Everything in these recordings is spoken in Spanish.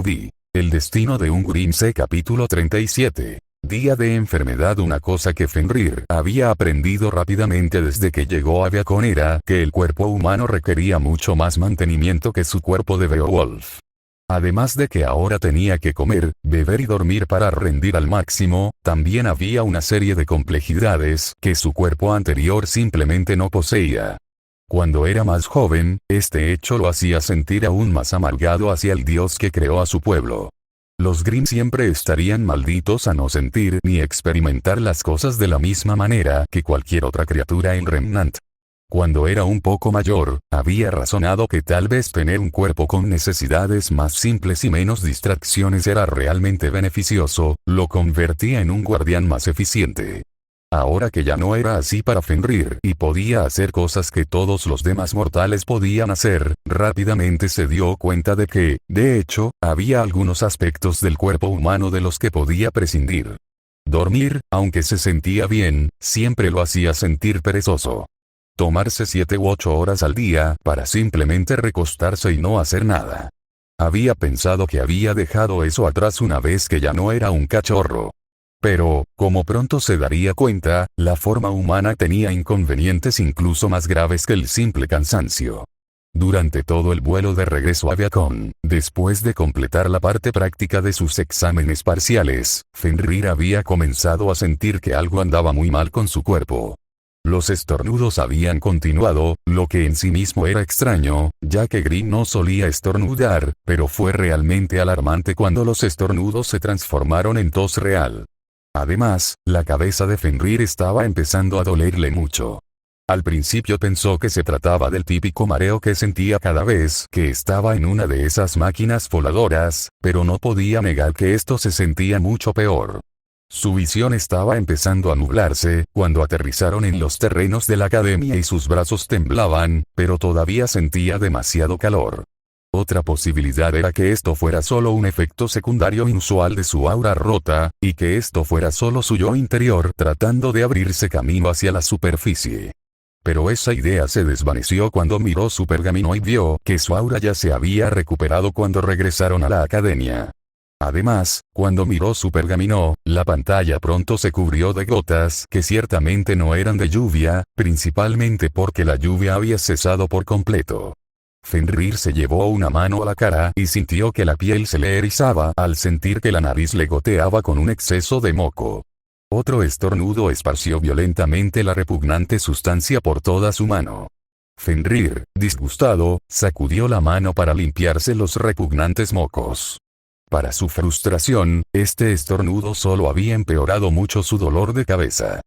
Ruby. El destino de un Grimmce capítulo 37. Día de enfermedad. Una cosa que Fenrir había aprendido rápidamente desde que llegó a Beacon era que el cuerpo humano requería mucho más mantenimiento que su cuerpo de Beowulf. Además de que ahora tenía que comer, beber y dormir para rendir al máximo, también había una serie de complejidades que su cuerpo anterior simplemente no poseía. Cuando era más joven, este hecho lo hacía sentir aún más amargado hacia el dios que creó a su pueblo. Los Grimm siempre estarían malditos a no sentir ni experimentar las cosas de la misma manera que cualquier otra criatura en Remnant. Cuando era un poco mayor, había razonado que tal vez tener un cuerpo con necesidades más simples y menos distracciones era realmente beneficioso, lo convertía en un guardián más eficiente. Ahora que ya no era así para Fenrir y podía hacer cosas que todos los demás mortales podían hacer, rápidamente se dio cuenta de que, de hecho, había algunos aspectos del cuerpo humano de los que podía prescindir. Dormir, aunque se sentía bien, siempre lo hacía sentir perezoso. Tomarse 7 u 8 horas al día para simplemente recostarse y no hacer nada. Había pensado que había dejado eso atrás una vez que ya no era un cachorro. Pero, como pronto se daría cuenta, la forma humana tenía inconvenientes incluso más graves que el simple cansancio. Durante todo el vuelo de regreso a Beacon, después de completar la parte práctica de sus exámenes parciales, Fenrir había comenzado a sentir que algo andaba muy mal con su cuerpo. Los estornudos habían continuado, lo que en sí mismo era extraño, ya que Grimm no solía estornudar, pero fue realmente alarmante cuando los estornudos se transformaron en tos real. Además, la cabeza de Fenrir estaba empezando a dolerle mucho. Al principio pensó que se trataba del típico mareo que sentía cada vez que estaba en una de esas máquinas voladoras, pero no podía negar que esto se sentía mucho peor. Su visión estaba empezando a nublarse cuando aterrizaron en los terrenos de la academia y sus brazos temblaban, pero todavía sentía demasiado calor. Otra posibilidad era que esto fuera solo un efecto secundario inusual de su aura rota, y que esto fuera solo su yo interior tratando de abrirse camino hacia la superficie. Pero esa idea se desvaneció cuando miró su pergamino y vio que su aura ya se había recuperado cuando regresaron a la academia. Además, cuando miró su pergamino, la pantalla pronto se cubrió de gotas que ciertamente no eran de lluvia, principalmente porque la lluvia había cesado por completo. Fenrir se llevó una mano a la cara y sintió que la piel se le erizaba al sentir que la nariz le goteaba con un exceso de moco. Otro estornudo esparció violentamente la repugnante sustancia por toda su mano. Fenrir, disgustado, sacudió la mano para limpiarse los repugnantes mocos. Para su frustración, este estornudo solo había empeorado mucho su dolor de cabeza.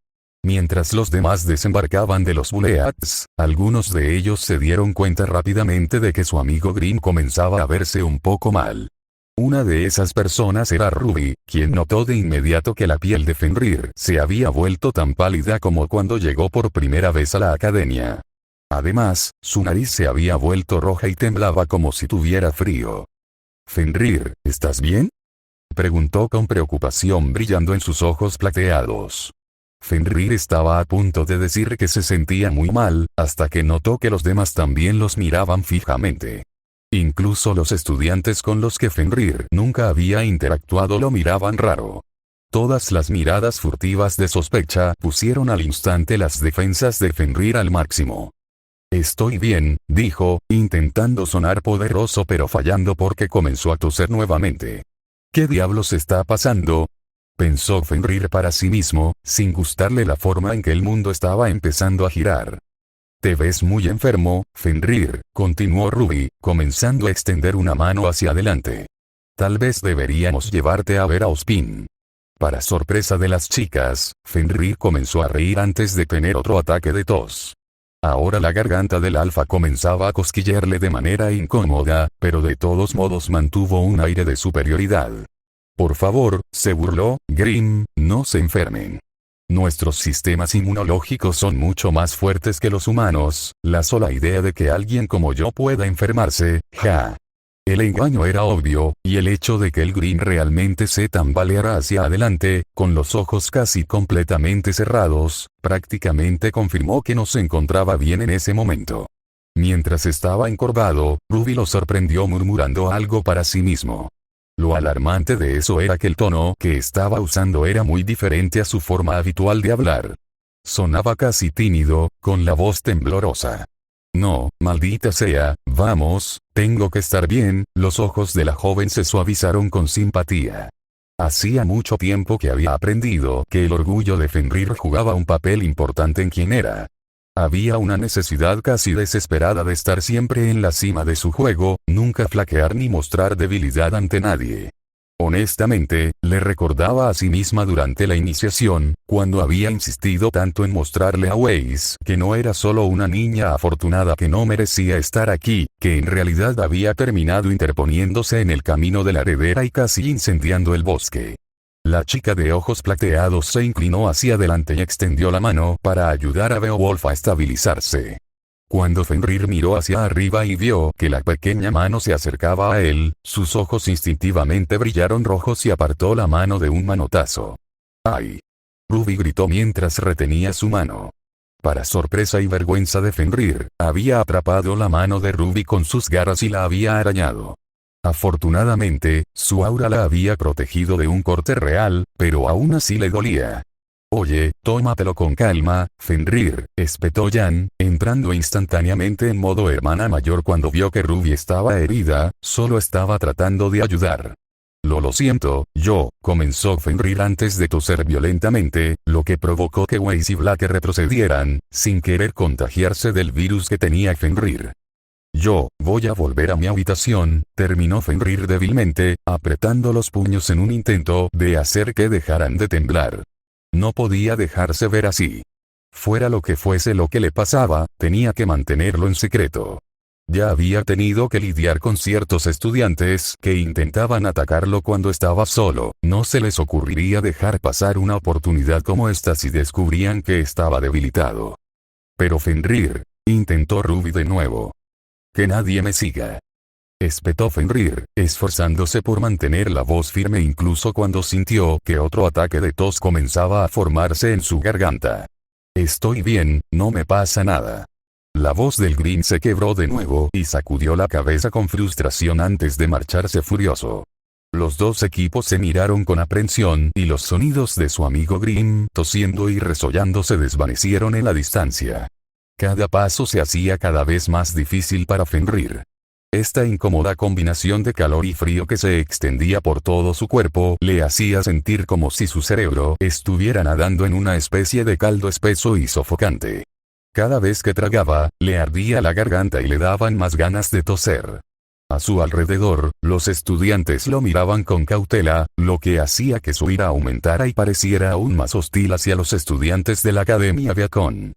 Mientras los demás desembarcaban de los Buleats, algunos de ellos se dieron cuenta rápidamente de que su amigo Grimm comenzaba a verse un poco mal. Una de esas personas era Ruby, quien notó de inmediato que la piel de Fenrir se había vuelto tan pálida como cuando llegó por primera vez a la academia. Además, su nariz se había vuelto roja y temblaba como si tuviera frío. «Fenrir, ¿estás bien?», preguntó con preocupación brillando en sus ojos plateados. Fenrir estaba a punto de decir que se sentía muy mal, hasta que notó que los demás también los miraban fijamente. Incluso los estudiantes con los que Fenrir nunca había interactuado lo miraban raro. Todas las miradas furtivas de sospecha pusieron al instante las defensas de Fenrir al máximo. «Estoy bien», dijo, intentando sonar poderoso pero fallando porque comenzó a toser nuevamente. «¿Qué diablos está pasando?», pensó Fenrir para sí mismo, sin gustarle la forma en que el mundo estaba empezando a girar. «Te ves muy enfermo, Fenrir», continuó Ruby, comenzando a extender una mano hacia adelante. «Tal vez deberíamos llevarte a ver a Ozpin». Para sorpresa de las chicas, Fenrir comenzó a reír antes de tener otro ataque de tos. Ahora la garganta del alfa comenzaba a cosquillearle de manera incómoda, pero de todos modos mantuvo un aire de superioridad. «Por favor», se burló, «Grimm, no se enfermen. Nuestros sistemas inmunológicos son mucho más fuertes que los humanos, la sola idea de que alguien como yo pueda enfermarse, ja». El engaño era obvio, y el hecho de que el Grimm realmente se tambaleara hacia adelante, con los ojos casi completamente cerrados, prácticamente confirmó que no se encontraba bien en ese momento. Mientras estaba encorvado, Ruby lo sorprendió murmurando algo para sí mismo. Lo alarmante de eso era que el tono que estaba usando era muy diferente a su forma habitual de hablar. Sonaba casi tímido, con la voz temblorosa. No, maldita sea, vamos, tengo que estar bien. Los ojos de la joven se suavizaron con simpatía. Hacía mucho tiempo que había aprendido que el orgullo de Fenrir jugaba un papel importante en quien era. Había una necesidad casi desesperada de estar siempre en la cima de su juego, nunca flaquear ni mostrar debilidad ante nadie. Honestamente, le recordaba a sí misma durante la iniciación, cuando había insistido tanto en mostrarle a Weiss que no era solo una niña afortunada que no merecía estar aquí, que en realidad había terminado interponiéndose en el camino de la heredera y casi incendiando el bosque. La chica de ojos plateados se inclinó hacia adelante y extendió la mano para ayudar a Beowulf a estabilizarse. Cuando Fenrir miró hacia arriba y vio que la pequeña mano se acercaba a él, sus ojos instintivamente brillaron rojos y apartó la mano de un manotazo. ¡Ay! Ruby gritó mientras retenía su mano. Para sorpresa y vergüenza de Fenrir, había atrapado la mano de Ruby con sus garras y la había arañado. Afortunadamente, su aura la había protegido de un corte real, pero aún así le dolía. Oye, tómatelo con calma, Fenrir, espetó Jan, entrando instantáneamente en modo hermana mayor cuando vio que Ruby estaba herida, solo estaba tratando de ayudar. Lo siento, comenzó Fenrir antes de toser violentamente, lo que provocó que Weiss y Blake retrocedieran, sin querer contagiarse del virus que tenía Fenrir. Voy a volver a mi habitación, terminó Fenrir débilmente, apretando los puños en un intento de hacer que dejaran de temblar. No podía dejarse ver así. Fuera lo que fuese lo que le pasaba, tenía que mantenerlo en secreto. Ya había tenido que lidiar con ciertos estudiantes que intentaban atacarlo cuando estaba solo, no se les ocurriría dejar pasar una oportunidad como esta si descubrían que estaba debilitado. Pero Fenrir, intentó Ruby de nuevo. Que nadie me siga. Espetó Fenrir, esforzándose por mantener la voz firme incluso cuando sintió que otro ataque de tos comenzaba a formarse en su garganta. Estoy bien, no me pasa nada. La voz del Green se quebró de nuevo y sacudió la cabeza con frustración antes de marcharse furioso. Los dos equipos se miraron con aprensión y los sonidos de su amigo Grimm tosiendo y resollando se desvanecieron en la distancia. Cada paso se hacía cada vez más difícil para Fenrir. Esta incómoda combinación de calor y frío que se extendía por todo su cuerpo le hacía sentir como si su cerebro estuviera nadando en una especie de caldo espeso y sofocante. Cada vez que tragaba, le ardía la garganta y le daban más ganas de toser. A su alrededor, los estudiantes lo miraban con cautela, lo que hacía que su ira aumentara y pareciera aún más hostil hacia los estudiantes de la Academia Beacon.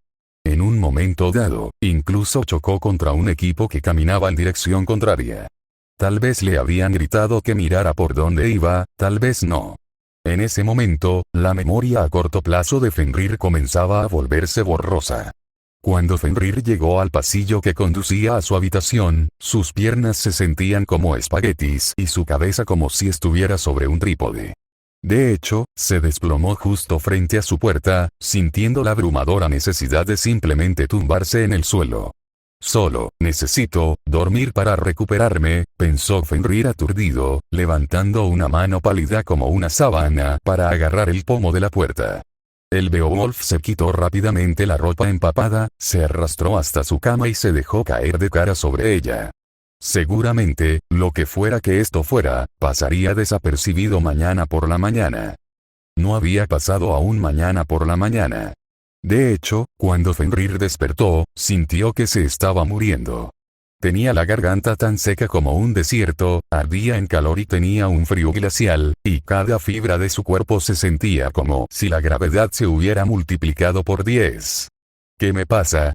En un momento dado, incluso chocó contra un equipo que caminaba en dirección contraria. Tal vez le habían gritado que mirara por dónde iba, tal vez no. En ese momento, la memoria a corto plazo de Fenrir comenzaba a volverse borrosa. Cuando Fenrir llegó al pasillo que conducía a su habitación, sus piernas se sentían como espaguetis y su cabeza como si estuviera sobre un trípode. De hecho, se desplomó justo frente a su puerta, sintiendo la abrumadora necesidad de simplemente tumbarse en el suelo. Solo, necesito dormir para recuperarme, pensó Fenrir aturdido, levantando una mano pálida como una sábana para agarrar el pomo de la puerta. El Beowulf se quitó rápidamente la ropa empapada, se arrastró hasta su cama y se dejó caer de cara sobre ella. Seguramente, lo que fuera que esto fuera, pasaría desapercibido mañana por la mañana. No había pasado aún mañana por la mañana. De hecho, cuando Fenrir despertó, sintió que se estaba muriendo. Tenía la garganta tan seca como un desierto, ardía en calor y tenía un frío glacial, y cada fibra de su cuerpo se sentía como si la gravedad se hubiera multiplicado por 10. ¿Qué me pasa?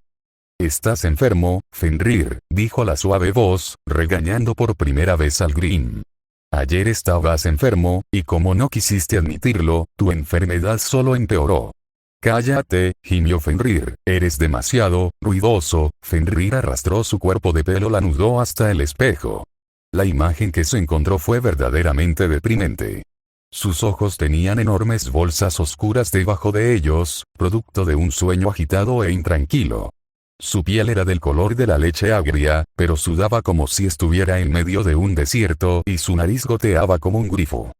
«Estás enfermo, Fenrir», dijo la suave voz, regañando por primera vez al Grimm. «Ayer estabas enfermo, y como no quisiste admitirlo, tu enfermedad solo empeoró». «Cállate», gimió Fenrir, «eres demasiado ruidoso». Fenrir arrastró su cuerpo de pelo lanudo hasta el espejo. La imagen que se encontró fue verdaderamente deprimente. Sus ojos tenían enormes bolsas oscuras debajo de ellos, producto de un sueño agitado e intranquilo. Su piel era del color de la leche agria, pero sudaba como si estuviera en medio de un desierto y su nariz goteaba como un grifo.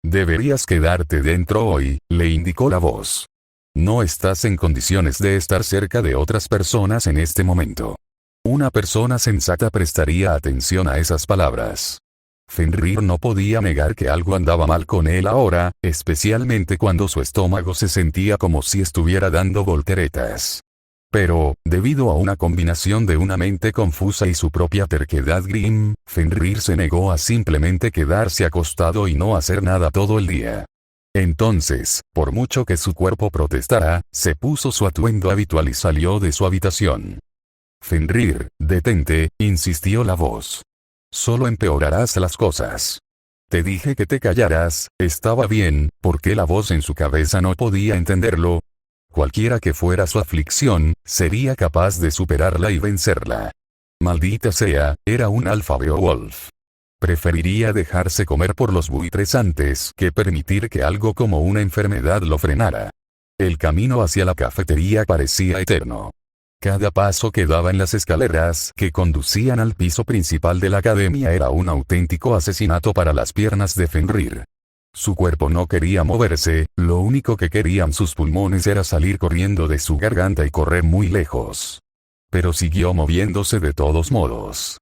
Deberías quedarte dentro hoy, le indicó la voz. No estás en condiciones de estar cerca de otras personas en este momento. Una persona sensata prestaría atención a esas palabras. Fenrir no podía negar que algo andaba mal con él ahora, especialmente cuando su estómago se sentía como si estuviera dando volteretas. Pero, debido a una combinación de una mente confusa y su propia terquedad Grimm, Fenrir se negó a simplemente quedarse acostado y no hacer nada todo el día. Entonces, por mucho que su cuerpo protestara, se puso su atuendo habitual y salió de su habitación. Fenrir, detente, insistió la voz. Solo empeorarás las cosas. Te dije que te callaras, estaba bien, porque la voz en su cabeza no podía entenderlo. Cualquiera que fuera su aflicción, sería capaz de superarla y vencerla. Maldita sea, era un alfa Beowulf. Preferiría dejarse comer por los buitres antes que permitir que algo como una enfermedad lo frenara. El camino hacia la cafetería parecía eterno. Cada paso que daba en las escaleras que conducían al piso principal de la academia era un auténtico asesinato para las piernas de Fenrir. Su cuerpo no quería moverse, lo único que querían sus pulmones era salir corriendo de su garganta y correr muy lejos. Pero siguió moviéndose de todos modos.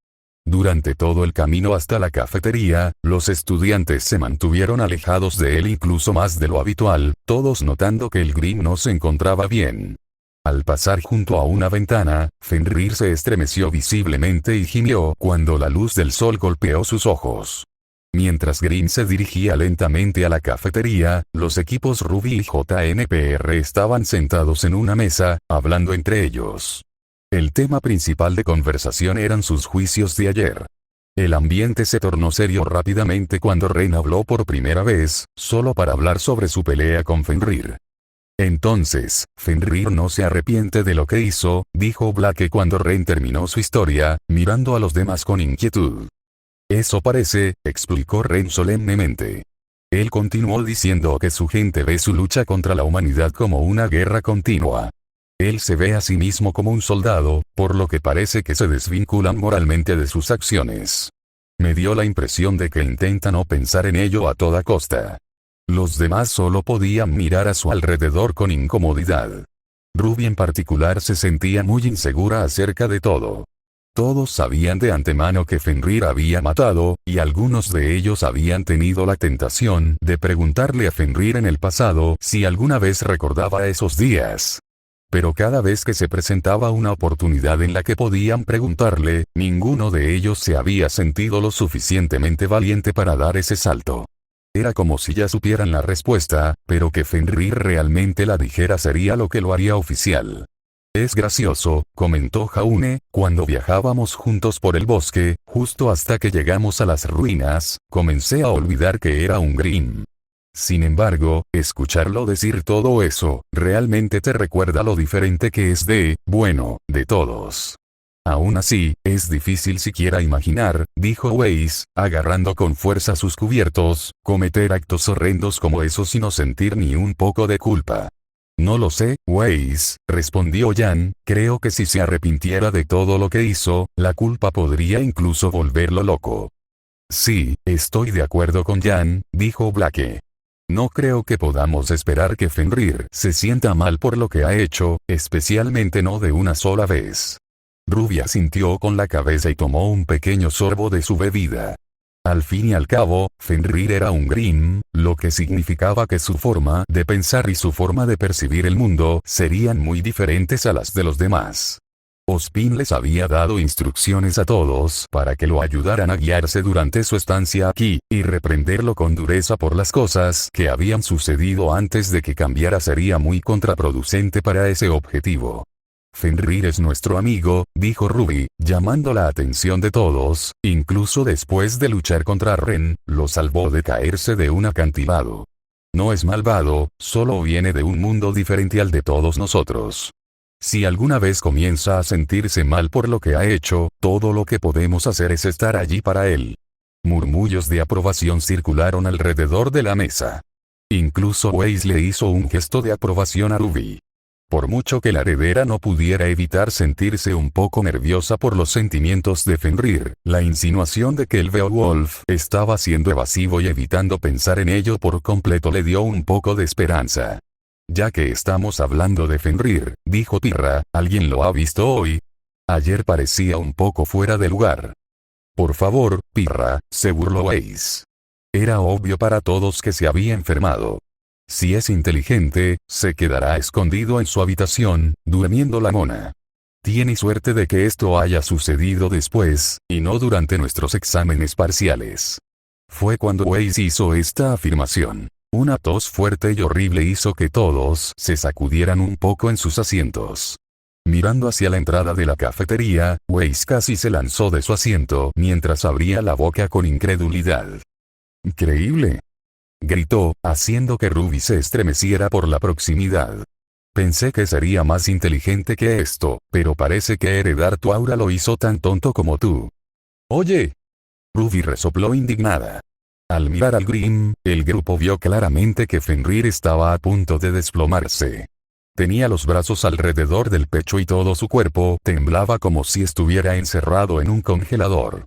Durante todo el camino hasta la cafetería, los estudiantes se mantuvieron alejados de él incluso más de lo habitual, todos notando que el Grimm no se encontraba bien. Al pasar junto a una ventana, Fenrir se estremeció visiblemente y gimió cuando la luz del sol golpeó sus ojos. Mientras Grimm se dirigía lentamente a la cafetería, los equipos Ruby y JNPR estaban sentados en una mesa, hablando entre ellos. El tema principal de conversación eran sus juicios de ayer. El ambiente se tornó serio rápidamente cuando Ren habló por primera vez, solo para hablar sobre su pelea con Fenrir. Entonces, Fenrir no se arrepiente de lo que hizo, dijo Blake cuando Ren terminó su historia, mirando a los demás con inquietud. Eso parece, explicó Ren solemnemente. Él continuó diciendo que su gente ve su lucha contra la humanidad como una guerra continua. Él se ve a sí mismo como un soldado, por lo que parece que se desvinculan moralmente de sus acciones. Me dio la impresión de que intenta no pensar en ello a toda costa. Los demás solo podían mirar a su alrededor con incomodidad. Ruby en particular se sentía muy insegura acerca de todo. Todos sabían de antemano que Fenrir había matado, y algunos de ellos habían tenido la tentación de preguntarle a Fenrir en el pasado si alguna vez recordaba esos días. Pero cada vez que se presentaba una oportunidad en la que podían preguntarle, ninguno de ellos se había sentido lo suficientemente valiente para dar ese salto. Era como si ya supieran la respuesta, pero que Fenrir realmente la dijera sería lo que lo haría oficial. Es gracioso, comentó Jaune, cuando viajábamos juntos por el bosque, justo hasta que llegamos a las ruinas, comencé a olvidar que era un Grimm. Sin embargo, escucharlo decir todo eso, realmente te recuerda lo diferente que es de todos. Aún así, es difícil siquiera imaginar, dijo Weiss, agarrando con fuerza sus cubiertos, cometer actos horrendos como esos y no sentir ni un poco de culpa. No lo sé, Weiss, respondió Jan, creo que si se arrepintiera de todo lo que hizo, la culpa podría incluso volverlo loco. Sí, estoy de acuerdo con Jan, dijo Blake. No creo que podamos esperar que Fenrir se sienta mal por lo que ha hecho, especialmente no de una sola vez. Ruby asintió con la cabeza y tomó un pequeño sorbo de su bebida. Al fin y al cabo, Fenrir era un Grimm, lo que significaba que su forma de pensar y su forma de percibir el mundo serían muy diferentes a las de los demás. Ospin les había dado instrucciones a todos para que lo ayudaran a guiarse durante su estancia aquí, y reprenderlo con dureza por las cosas que habían sucedido antes de que cambiara sería muy contraproducente para ese objetivo. Fenrir es nuestro amigo, dijo Ruby, llamando la atención de todos, incluso después de luchar contra Ren, lo salvó de caerse de un acantilado. No es malvado, solo viene de un mundo diferente al de todos nosotros. Si alguna vez comienza a sentirse mal por lo que ha hecho, todo lo que podemos hacer es estar allí para él. Murmullos de aprobación circularon alrededor de la mesa. Incluso Weiss le hizo un gesto de aprobación a Ruby. Por mucho que la heredera no pudiera evitar sentirse un poco nerviosa por los sentimientos de Fenrir, la insinuación de que el Beowulf estaba siendo evasivo y evitando pensar en ello por completo le dio un poco de esperanza. Ya que estamos hablando de Fenrir, dijo Pirra, ¿alguien lo ha visto hoy? Ayer parecía un poco fuera de lugar. Por favor, Pirra, se burló Ace. Era obvio para todos que se había enfermado. Si es inteligente, se quedará escondido en su habitación, durmiendo la mona. Tiene suerte de que esto haya sucedido después, y no durante nuestros exámenes parciales. Fue cuando Weiss hizo esta afirmación. Una tos fuerte y horrible hizo que todos se sacudieran un poco en sus asientos. Mirando hacia la entrada de la cafetería, Weiss casi se lanzó de su asiento mientras abría la boca con incredulidad. «¡Increíble!», gritó, haciendo que Ruby se estremeciera por la proximidad. «Pensé que sería más inteligente que esto, pero parece que heredar tu aura lo hizo tan tonto como tú». «Oye». Ruby resopló indignada. Al mirar al Grimm, el grupo vio claramente que Fenrir estaba a punto de desplomarse. Tenía los brazos alrededor del pecho y todo su cuerpo temblaba como si estuviera encerrado en un congelador.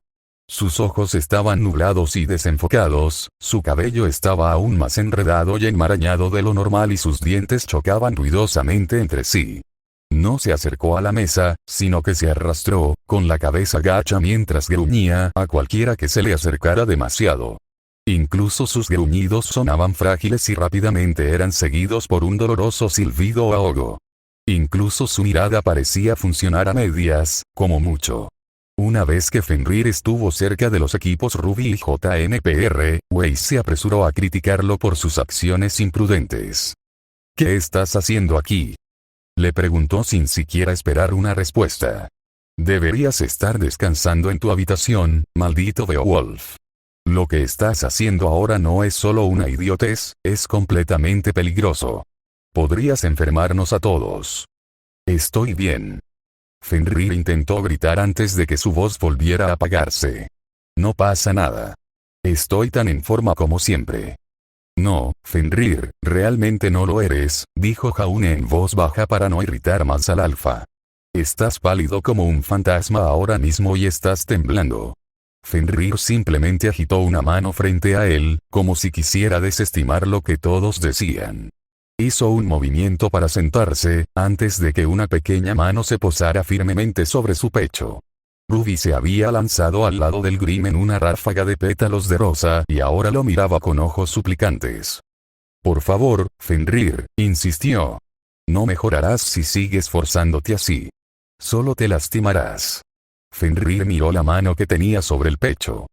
Sus ojos estaban nublados y desenfocados, su cabello estaba aún más enredado y enmarañado de lo normal y sus dientes chocaban ruidosamente entre sí. No se acercó a la mesa, sino que se arrastró, con la cabeza gacha mientras gruñía a cualquiera que se le acercara demasiado. Incluso sus gruñidos sonaban frágiles y rápidamente eran seguidos por un doloroso silbido o ahogo. Incluso su mirada parecía funcionar a medias, como mucho. Una vez que Fenrir estuvo cerca de los equipos Ruby y JNPR, Weiss se apresuró a criticarlo por sus acciones imprudentes. «¿Qué estás haciendo aquí?», le preguntó sin siquiera esperar una respuesta. «Deberías estar descansando en tu habitación, maldito Beowulf. Lo que estás haciendo ahora no es solo una idiotez, es completamente peligroso. Podrías enfermarnos a todos». «Estoy bien». Fenrir intentó gritar antes de que su voz volviera a apagarse. «No pasa nada. Estoy tan en forma como siempre». «No, Fenrir, realmente no lo eres», dijo Jaune en voz baja para no irritar más al alfa. «Estás pálido como un fantasma ahora mismo y estás temblando». Fenrir simplemente agitó una mano frente a él, como si quisiera desestimar lo que todos decían. Hizo un movimiento para sentarse, antes de que una pequeña mano se posara firmemente sobre su pecho. Ruby se había lanzado al lado del Grimm en una ráfaga de pétalos de rosa y ahora lo miraba con ojos suplicantes. «Por favor, Fenrir», insistió. «No mejorarás si sigues forzándote así. Solo te lastimarás». Fenrir miró la mano que tenía sobre el pecho.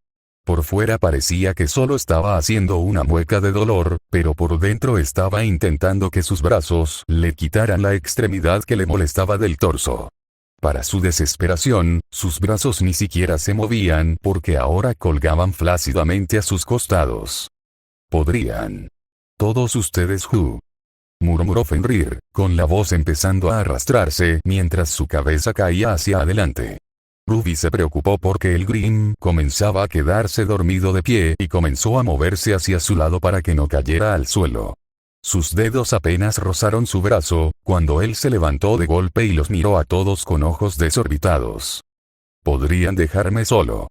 Por fuera parecía que solo estaba haciendo una mueca de dolor, pero por dentro estaba intentando que sus brazos le quitaran la extremidad que le molestaba del torso. Para su desesperación, sus brazos ni siquiera se movían porque ahora colgaban flácidamente a sus costados. «Podrían. Todos ustedes murmuró Fenrir, con la voz empezando a arrastrarse mientras su cabeza caía hacia adelante. Ruby se preocupó porque el Grimm comenzaba a quedarse dormido de pie y comenzó a moverse hacia su lado para que no cayera al suelo. Sus dedos apenas rozaron su brazo, cuando él se levantó de golpe y los miró a todos con ojos desorbitados. «¿Podrían dejarme solo?»,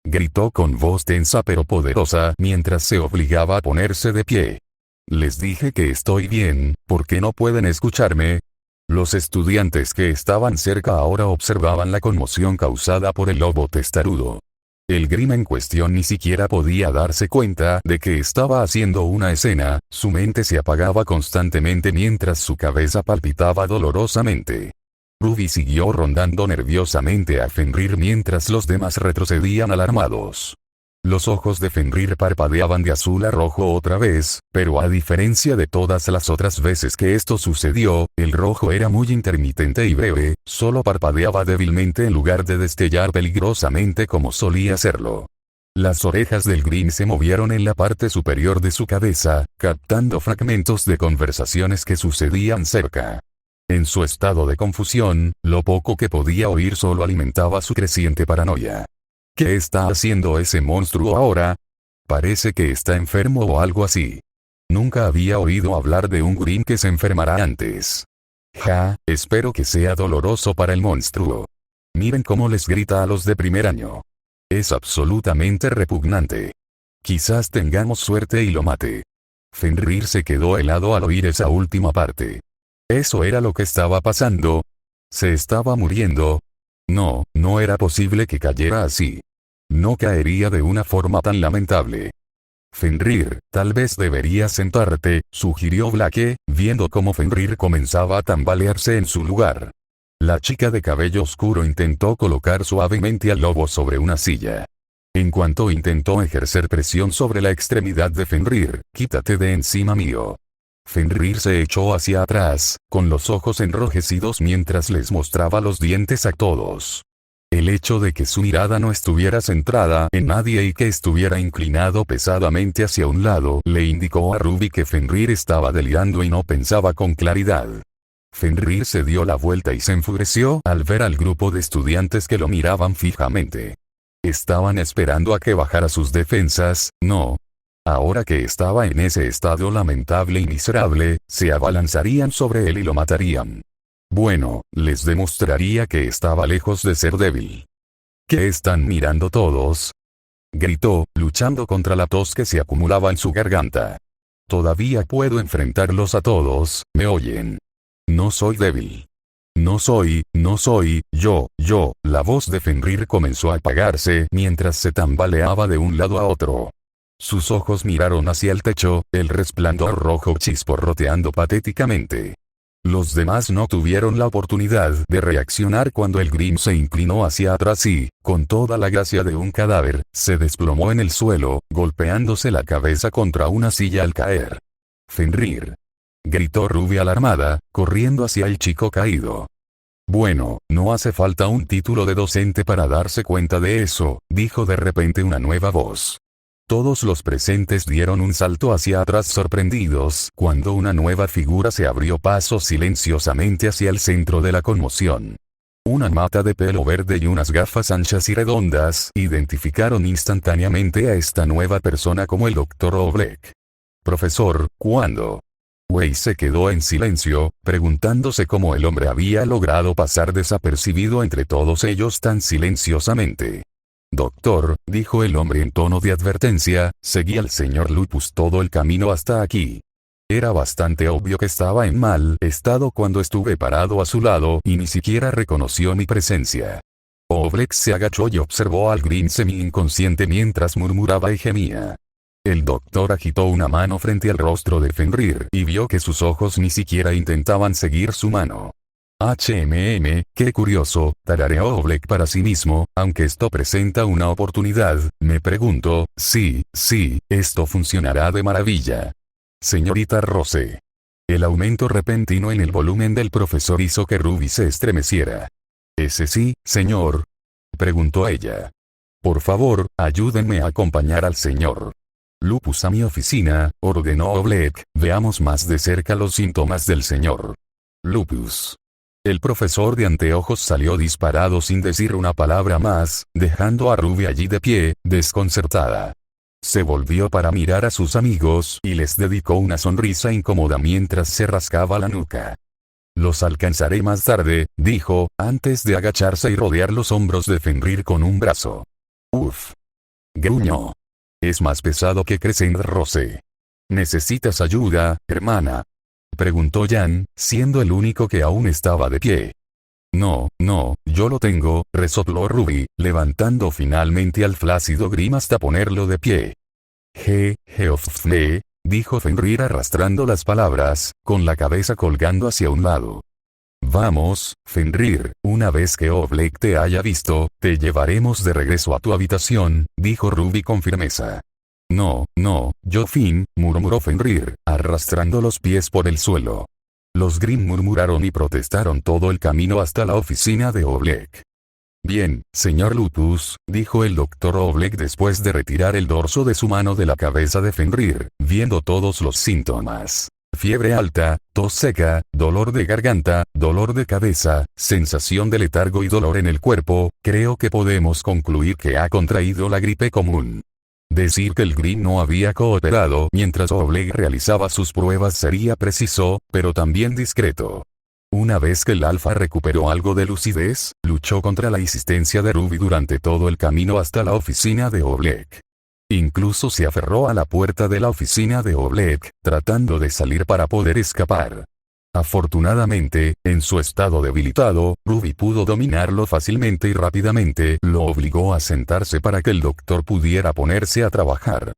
gritó con voz tensa pero poderosa mientras se obligaba a ponerse de pie. «Les dije que estoy bien, ¿por qué no pueden escucharme?». Los estudiantes que estaban cerca ahora observaban la conmoción causada por el lobo testarudo. El Grimm en cuestión ni siquiera podía darse cuenta de que estaba haciendo una escena, su mente se apagaba constantemente mientras su cabeza palpitaba dolorosamente. Ruby siguió rondando nerviosamente a Fenrir mientras los demás retrocedían alarmados. Los ojos de Fenrir parpadeaban de azul a rojo otra vez, pero a diferencia de todas las otras veces que esto sucedió, el rojo era muy intermitente y breve, solo parpadeaba débilmente en lugar de destellar peligrosamente como solía hacerlo. Las orejas del Grimm se movieron en la parte superior de su cabeza, captando fragmentos de conversaciones que sucedían cerca. En su estado de confusión, lo poco que podía oír solo alimentaba su creciente paranoia. ¿Qué está haciendo ese monstruo ahora? Parece que está enfermo o algo así. Nunca había oído hablar de un Grimm que se enfermara antes. Ja, espero que sea doloroso para el monstruo. Miren cómo les grita a los de primer año. Es absolutamente repugnante. Quizás tengamos suerte y lo mate. Fenrir se quedó helado al oír esa última parte. ¿Eso era lo que estaba pasando? ¿Se estaba muriendo? No, no era posible que cayera así. No caería de una forma tan lamentable. Fenrir, tal vez deberías sentarte, sugirió Blake, viendo cómo Fenrir comenzaba a tambalearse en su lugar. La chica de cabello oscuro intentó colocar suavemente al lobo sobre una silla. En cuanto intentó ejercer presión sobre la extremidad de Fenrir, quítate de encima mío. Fenrir se echó hacia atrás, con los ojos enrojecidos mientras les mostraba los dientes a todos. El hecho de que su mirada no estuviera centrada en nadie y que estuviera inclinado pesadamente hacia un lado le indicó a Ruby que Fenrir estaba delirando y no pensaba con claridad. Fenrir se dio la vuelta y se enfureció al ver al grupo de estudiantes que lo miraban fijamente. Estaban esperando a que bajara sus defensas, ¿no? Ahora que estaba en ese estado lamentable y miserable, se abalanzarían sobre él y lo matarían. Bueno, les demostraría que estaba lejos de ser débil. ¿Qué están mirando todos? Gritó, luchando contra la tos que se acumulaba en su garganta. Todavía puedo enfrentarlos a todos, ¿me oyen? No soy débil. No soy, yo, la voz de Fenrir comenzó a apagarse mientras se tambaleaba de un lado a otro. Sus ojos miraron hacia el techo, el resplandor rojo chisporroteando patéticamente. Los demás no tuvieron la oportunidad de reaccionar cuando el Grimm se inclinó hacia atrás y, con toda la gracia de un cadáver, se desplomó en el suelo, golpeándose la cabeza contra una silla al caer. Fenrir. Gritó Ruby alarmada, corriendo hacia el chico caído. Bueno, no hace falta un título de docente para darse cuenta de eso, dijo de repente una nueva voz. Todos los presentes dieron un salto hacia atrás sorprendidos cuando una nueva figura se abrió paso silenciosamente hacia el centro de la conmoción. Una mata de pelo verde y unas gafas anchas y redondas identificaron instantáneamente a esta nueva persona como el Dr. Oblek. Profesor, ¿cuándo? Wei se quedó en silencio, preguntándose cómo el hombre había logrado pasar desapercibido entre todos ellos tan silenciosamente. Doctor, dijo el hombre en tono de advertencia, seguí al señor Lupus todo el camino hasta aquí. Era bastante obvio que estaba en mal estado cuando estuve parado a su lado y ni siquiera reconoció mi presencia. Oblek se agachó y observó al Grimm semi-inconsciente mientras murmuraba y gemía. El doctor agitó una mano frente al rostro de Fenrir y vio que sus ojos ni siquiera intentaban seguir su mano. Qué curioso, tarareó Oblek para sí mismo, aunque esto presenta una oportunidad, me pregunto, sí, esto funcionará de maravilla. Señorita Rose. El aumento repentino en el volumen del profesor hizo que Ruby se estremeciera. ¿Ese sí, señor? Preguntó ella. Por favor, ayúdenme a acompañar al señor Lupus a mi oficina, ordenó Oblek, veamos más de cerca los síntomas del señor Lupus. El profesor de anteojos salió disparado sin decir una palabra más, dejando a Ruby allí de pie, desconcertada. Se volvió para mirar a sus amigos y les dedicó una sonrisa incómoda mientras se rascaba la nuca. Los alcanzaré más tarde, dijo, antes de agacharse y rodear los hombros de Fenrir con un brazo. Uf. Gruñó. Es más pesado que Crescent Rose. ¿Necesitas ayuda, hermana? Preguntó Jan, siendo el único que aún estaba de pie. No, yo lo tengo, resopló Ruby, levantando finalmente al flácido Grimm hasta ponerlo de pie. Geofne, dijo Fenrir arrastrando las palabras, con la cabeza colgando hacia un lado. Vamos, Fenrir, una vez que Oblek te haya visto, te llevaremos de regreso a tu habitación, dijo Ruby con firmeza. No, Fin, murmuró Fenrir, arrastrando los pies por el suelo. Los Grimm murmuraron y protestaron todo el camino hasta la oficina de Oblek. Bien, señor Lupus, dijo el Dr. Oblek después de retirar el dorso de su mano de la cabeza de Fenrir, viendo todos los síntomas. Fiebre alta, tos seca, dolor de garganta, dolor de cabeza, sensación de letargo y dolor en el cuerpo, creo que podemos concluir que ha contraído la gripe común. Decir que el Grimm no había cooperado mientras Oblek realizaba sus pruebas sería preciso, pero también discreto. Una vez que el alfa recuperó algo de lucidez, luchó contra la insistencia de Ruby durante todo el camino hasta la oficina de Oblek. Incluso se aferró a la puerta de la oficina de Oblek, tratando de salir para poder escapar. Afortunadamente, en su estado debilitado, Ruby pudo dominarlo fácilmente y rápidamente lo obligó a sentarse para que el doctor pudiera ponerse a trabajar.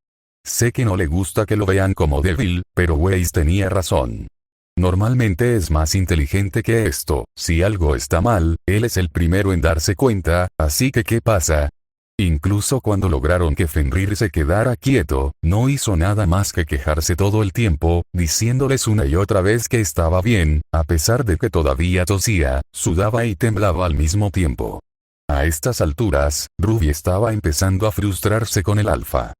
Sé que no le gusta que lo vean como débil, pero Weiss tenía razón. Normalmente es más inteligente que esto. Si algo está mal, él es el primero en darse cuenta, así que ¿qué pasa? Incluso cuando lograron que Fenrir se quedara quieto, no hizo nada más que quejarse todo el tiempo, diciéndoles una y otra vez que estaba bien, a pesar de que todavía tosía, sudaba y temblaba al mismo tiempo. A estas alturas, Ruby estaba empezando a frustrarse con el alfa.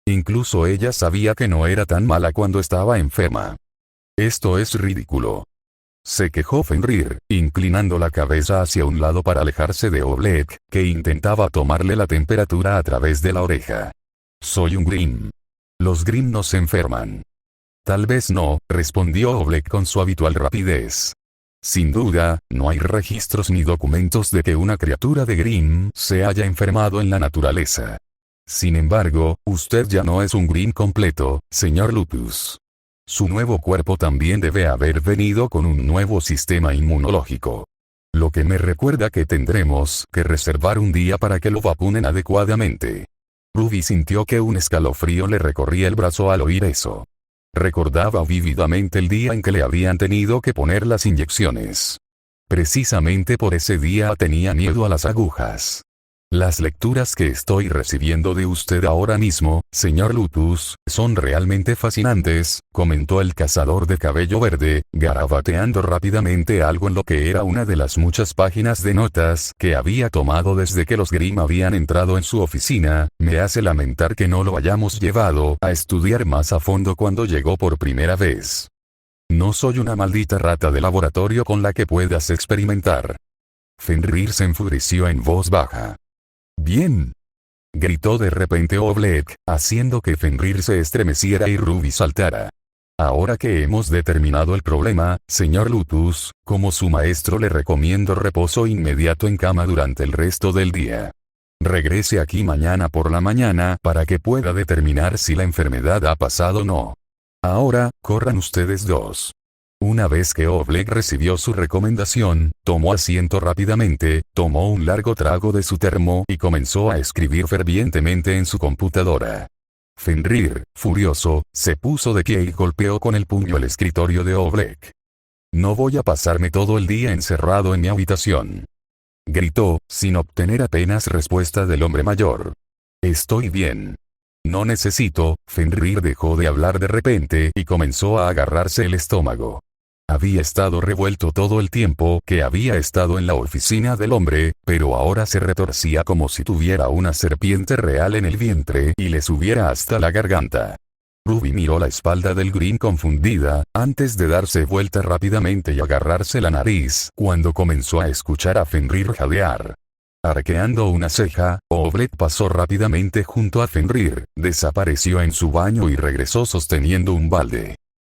Incluso ella sabía que no era tan mala cuando estaba enferma. Esto es ridículo. Se quejó Fenrir, inclinando la cabeza hacia un lado para alejarse de Oblek, que intentaba tomarle la temperatura a través de la oreja. Soy un Grimm. Los Grimm no se enferman. Tal vez no, respondió Oblek con su habitual rapidez. Sin duda, no hay registros ni documentos de que una criatura de Grimm se haya enfermado en la naturaleza. Sin embargo, usted ya no es un Grimm completo, señor Lupus. Su nuevo cuerpo también debe haber venido con un nuevo sistema inmunológico. Lo que me recuerda que tendremos que reservar un día para que lo vacunen adecuadamente. Ruby sintió que un escalofrío le recorría el brazo al oír eso. Recordaba vívidamente el día en que le habían tenido que poner las inyecciones. Precisamente por ese día tenía miedo a las agujas. Las lecturas que estoy recibiendo de usted ahora mismo, señor Lupus, son realmente fascinantes, comentó el cazador de cabello verde, garabateando rápidamente algo en lo que era una de las muchas páginas de notas que había tomado desde que los Grimm habían entrado en su oficina. Me hace lamentar que no lo hayamos llevado a estudiar más a fondo cuando llegó por primera vez. No soy una maldita rata de laboratorio con la que puedas experimentar. Fenrir se enfureció en voz baja. Bien. Gritó de repente Oblek, haciendo que Fenrir se estremeciera y Ruby saltara. Ahora que hemos determinado el problema, señor Lupus, como su maestro le recomiendo reposo inmediato en cama durante el resto del día. Regrese aquí mañana por la mañana para que pueda determinar si la enfermedad ha pasado o no. Ahora, corran ustedes dos. Una vez que Oblek recibió su recomendación, tomó asiento rápidamente, tomó un largo trago de su termo y comenzó a escribir fervientemente en su computadora. Fenrir, furioso, se puso de pie y golpeó con el puño el escritorio de Oblek. No voy a pasarme todo el día encerrado en mi habitación. Gritó, sin obtener apenas respuesta del hombre mayor. Estoy bien. No necesito. Fenrir dejó de hablar de repente y comenzó a agarrarse el estómago. Había estado revuelto todo el tiempo que había estado en la oficina del hombre, pero ahora se retorcía como si tuviera una serpiente real en el vientre y le subiera hasta la garganta. Ruby miró la espalda del Grimm confundida, antes de darse vuelta rápidamente y agarrarse la nariz, cuando comenzó a escuchar a Fenrir jadear. Arqueando una ceja, Oblek pasó rápidamente junto a Fenrir, desapareció en su baño y regresó sosteniendo un balde.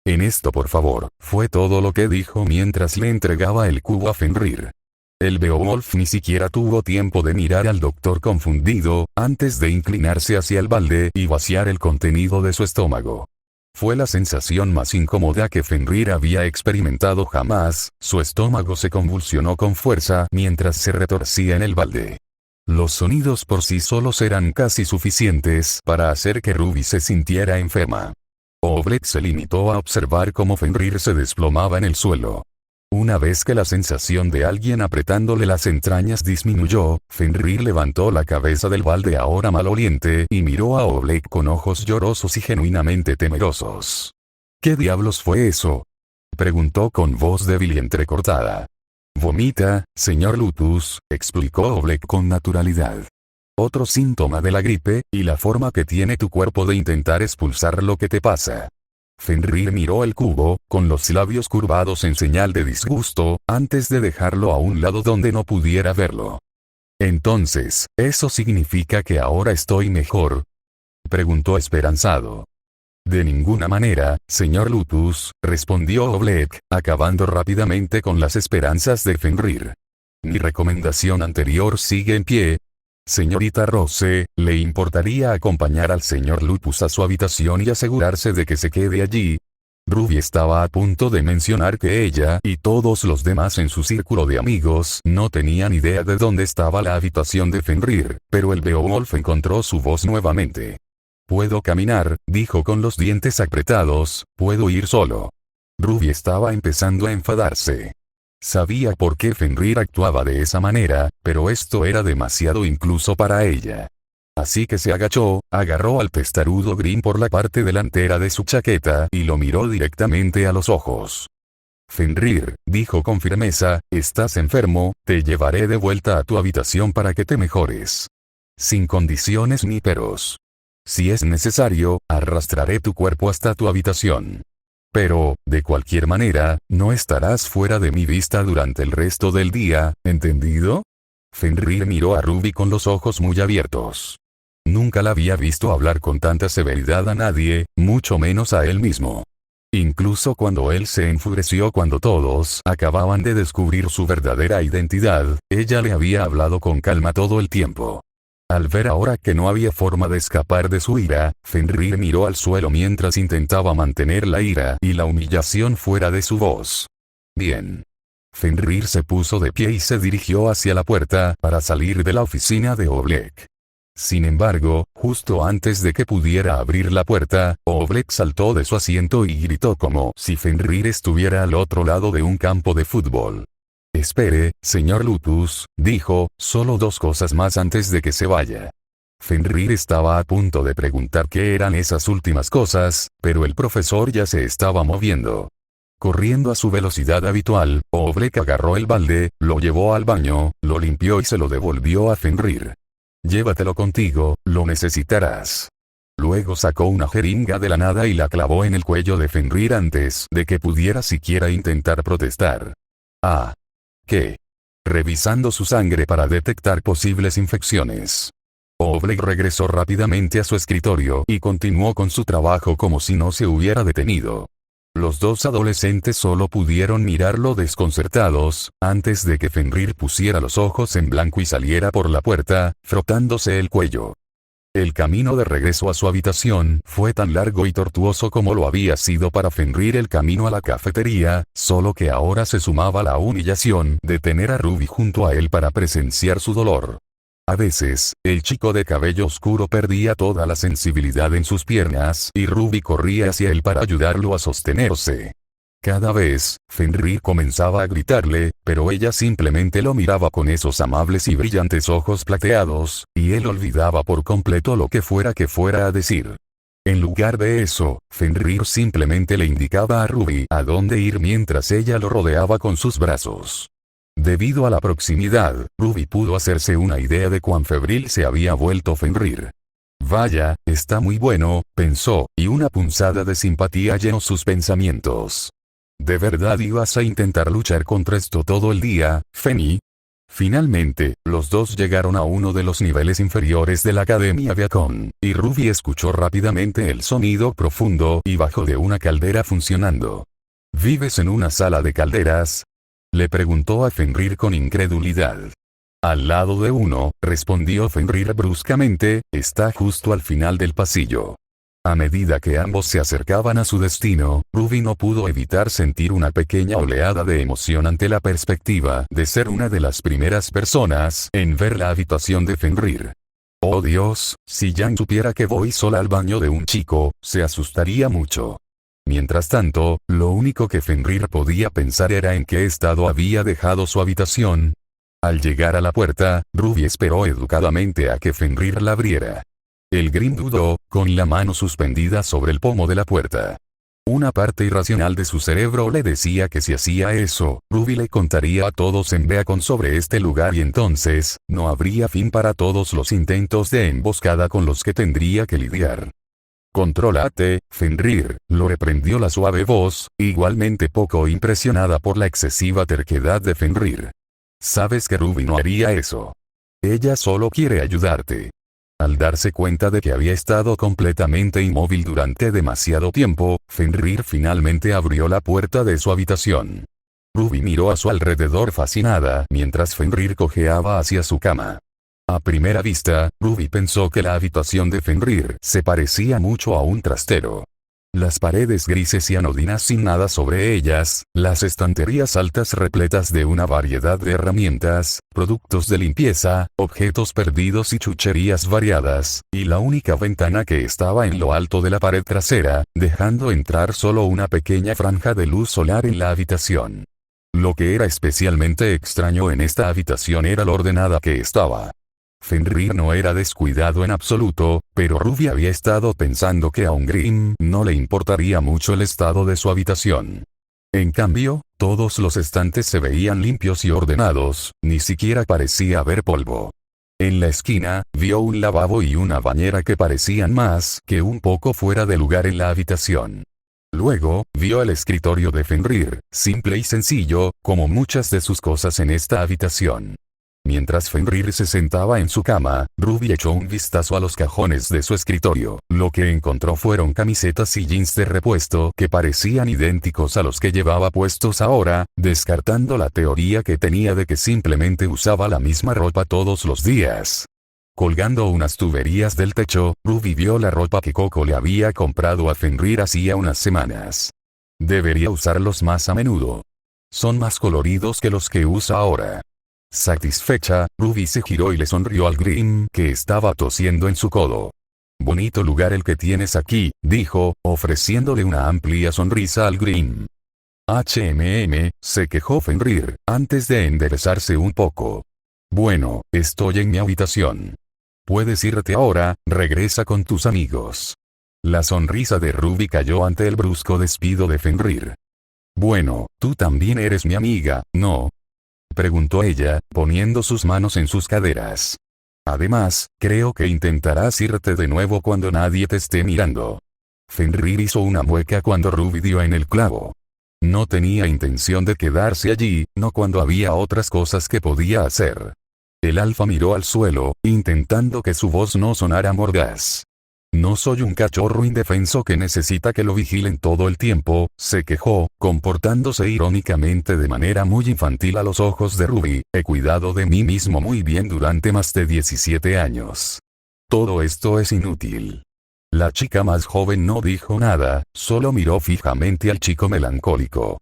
En esto por favor, fue todo lo que dijo mientras le entregaba el cubo a Fenrir. El Beowulf ni siquiera tuvo tiempo de mirar al doctor confundido, antes de inclinarse hacia el balde y vaciar el contenido de su estómago. Fue la sensación más incómoda que Fenrir había experimentado jamás, su estómago se convulsionó con fuerza mientras se retorcía en el balde. Los sonidos por sí solos eran casi suficientes para hacer que Ruby se sintiera enferma. Oblek se limitó a observar cómo Fenrir se desplomaba en el suelo. Una vez que la sensación de alguien apretándole las entrañas disminuyó, Fenrir levantó la cabeza del balde ahora maloliente y miró a Oblek con ojos llorosos y genuinamente temerosos. ¿Qué diablos fue eso?, preguntó con voz débil y entrecortada. Vomita, señor Lupus, explicó Oblek con naturalidad. Otro síntoma de la gripe, y la forma que tiene tu cuerpo de intentar expulsar lo que te pasa. Fenrir miró el cubo, con los labios curvados en señal de disgusto, antes de dejarlo a un lado donde no pudiera verlo. Entonces, ¿eso significa que ahora estoy mejor?, preguntó esperanzado. De ninguna manera, señor Lupus, respondió Oblek, acabando rápidamente con las esperanzas de Fenrir. Mi recomendación anterior sigue en pie. Señorita Rose, ¿le importaría acompañar al señor Lupus a su habitación y asegurarse de que se quede allí? Ruby estaba a punto de mencionar que ella y todos los demás en su círculo de amigos no tenían idea de dónde estaba la habitación de Fenrir, pero el Beowulf encontró su voz nuevamente. Puedo caminar, dijo con los dientes apretados, puedo ir solo. Ruby estaba empezando a enfadarse. Sabía por qué Fenrir actuaba de esa manera, pero esto era demasiado incluso para ella. Así que se agachó, agarró al testarudo Green por la parte delantera de su chaqueta y lo miró directamente a los ojos. Fenrir, dijo con firmeza, estás enfermo, te llevaré de vuelta a tu habitación para que te mejores. Sin condiciones ni peros. Si es necesario, arrastraré tu cuerpo hasta tu habitación. Pero, de cualquier manera, no estarás fuera de mi vista durante el resto del día, ¿entendido? Fenrir miró a Ruby con los ojos muy abiertos. Nunca la había visto hablar con tanta severidad a nadie, mucho menos a él mismo. Incluso cuando él se enfureció cuando todos acababan de descubrir su verdadera identidad, ella le había hablado con calma todo el tiempo. Al ver ahora que no había forma de escapar de su ira, Fenrir miró al suelo mientras intentaba mantener la ira y la humillación fuera de su voz. Bien. Fenrir se puso de pie y se dirigió hacia la puerta para salir de la oficina de Oblek. Sin embargo, justo antes de que pudiera abrir la puerta, Oblek saltó de su asiento y gritó como si Fenrir estuviera al otro lado de un campo de fútbol. Espere, señor Lupus, dijo, solo 2 cosas más antes de que se vaya. Fenrir estaba a punto de preguntar qué eran esas últimas cosas, pero el profesor ya se estaba moviendo. Corriendo a su velocidad habitual, Oblek agarró el balde, lo llevó al baño, lo limpió y se lo devolvió a Fenrir. Llévatelo contigo, lo necesitarás. Luego sacó una jeringa de la nada y la clavó en el cuello de Fenrir antes de que pudiera siquiera intentar protestar. Ah. ¿Qué? Revisando su sangre para detectar posibles infecciones. Oblek regresó rápidamente a su escritorio y continuó con su trabajo como si no se hubiera detenido. Los 2 adolescentes solo pudieron mirarlo desconcertados, antes de que Fenrir pusiera los ojos en blanco y saliera por la puerta, frotándose el cuello. El camino de regreso a su habitación fue tan largo y tortuoso como lo había sido para Fenrir el camino a la cafetería, solo que ahora se sumaba la humillación de tener a Ruby junto a él para presenciar su dolor. A veces, el chico de cabello oscuro perdía toda la sensibilidad en sus piernas y Ruby corría hacia él para ayudarlo a sostenerse. Cada vez, Fenrir comenzaba a gritarle, pero ella simplemente lo miraba con esos amables y brillantes ojos plateados, y él olvidaba por completo lo que fuera a decir. En lugar de eso, Fenrir simplemente le indicaba a Ruby a dónde ir mientras ella lo rodeaba con sus brazos. Debido a la proximidad, Ruby pudo hacerse una idea de cuán febril se había vuelto Fenrir. Vaya, está muy bueno, pensó, y una punzada de simpatía llenó sus pensamientos. ¿De verdad ibas a intentar luchar contra esto todo el día, Feni? Finalmente, los 2 llegaron a uno de los niveles inferiores de la Academia Beacon, y Ruby escuchó rápidamente el sonido profundo y bajo de una caldera funcionando. ¿Vives en una sala de calderas? Le preguntó a Fenrir con incredulidad. Al lado de uno, respondió Fenrir bruscamente, está justo al final del pasillo. A medida que ambos se acercaban a su destino, Ruby no pudo evitar sentir una pequeña oleada de emoción ante la perspectiva de ser una de las primeras personas en ver la habitación de Fenrir. Oh Dios, si Jan supiera que voy sola al baño de un chico, se asustaría mucho. Mientras tanto, lo único que Fenrir podía pensar era en qué estado había dejado su habitación. Al llegar a la puerta, Ruby esperó educadamente a que Fenrir la abriera. El Green dudó, con la mano suspendida sobre el pomo de la puerta. Una parte irracional de su cerebro le decía que si hacía eso, Ruby le contaría a todos en Beacon sobre este lugar y entonces, no habría fin para todos los intentos de emboscada con los que tendría que lidiar. Contrólate, Fenrir, lo reprendió la suave voz, igualmente poco impresionada por la excesiva terquedad de Fenrir. Sabes que Ruby no haría eso. Ella solo quiere ayudarte. Al darse cuenta de que había estado completamente inmóvil durante demasiado tiempo, Fenrir finalmente abrió la puerta de su habitación. Ruby miró a su alrededor fascinada mientras Fenrir cojeaba hacia su cama. A primera vista, Ruby pensó que la habitación de Fenrir se parecía mucho a un trastero. Las paredes grises y anodinas sin nada sobre ellas, las estanterías altas repletas de una variedad de herramientas, productos de limpieza, objetos perdidos y chucherías variadas, y la única ventana que estaba en lo alto de la pared trasera, dejando entrar solo una pequeña franja de luz solar en la habitación. Lo que era especialmente extraño en esta habitación era lo ordenada que estaba. Fenrir no era descuidado en absoluto, pero Ruby había estado pensando que a un Grimm no le importaría mucho el estado de su habitación. En cambio, todos los estantes se veían limpios y ordenados, ni siquiera parecía haber polvo. En la esquina, vio un lavabo y una bañera que parecían más que un poco fuera de lugar en la habitación. Luego, vio el escritorio de Fenrir, simple y sencillo, como muchas de sus cosas en esta habitación. Mientras Fenrir se sentaba en su cama, Ruby echó un vistazo a los cajones de su escritorio. Lo que encontró fueron camisetas y jeans de repuesto que parecían idénticos a los que llevaba puestos ahora, descartando la teoría que tenía de que simplemente usaba la misma ropa todos los días. Colgando unas tuberías del techo, Ruby vio la ropa que Coco le había comprado a Fenrir hacía unas semanas. Debería usarlos más a menudo. Son más coloridos que los que usa ahora. Satisfecha, Ruby se giró y le sonrió al Grimm que estaba tosiendo en su codo. «Bonito lugar el que tienes aquí», dijo, ofreciéndole una amplia sonrisa al Grimm. Se quejó Fenrir, antes de enderezarse un poco. «Bueno, estoy en mi habitación. Puedes irte ahora, regresa con tus amigos». La sonrisa de Ruby cayó ante el brusco despido de Fenrir. «Bueno, tú también eres mi amiga, ¿no?», preguntó ella, poniendo sus manos en sus caderas. «Además, creo que intentarás irte de nuevo cuando nadie te esté mirando». Fenrir hizo una mueca cuando Ruby dio en el clavo. No tenía intención de quedarse allí, no cuando había otras cosas que podía hacer. El alfa miró al suelo, intentando que su voz no sonara mordaz. «No soy un cachorro indefenso que necesita que lo vigilen todo el tiempo», se quejó, comportándose irónicamente de manera muy infantil a los ojos de Ruby. «He cuidado de mí mismo muy bien durante más de 17 años. Todo esto es inútil». La chica más joven no dijo nada, solo miró fijamente al chico melancólico.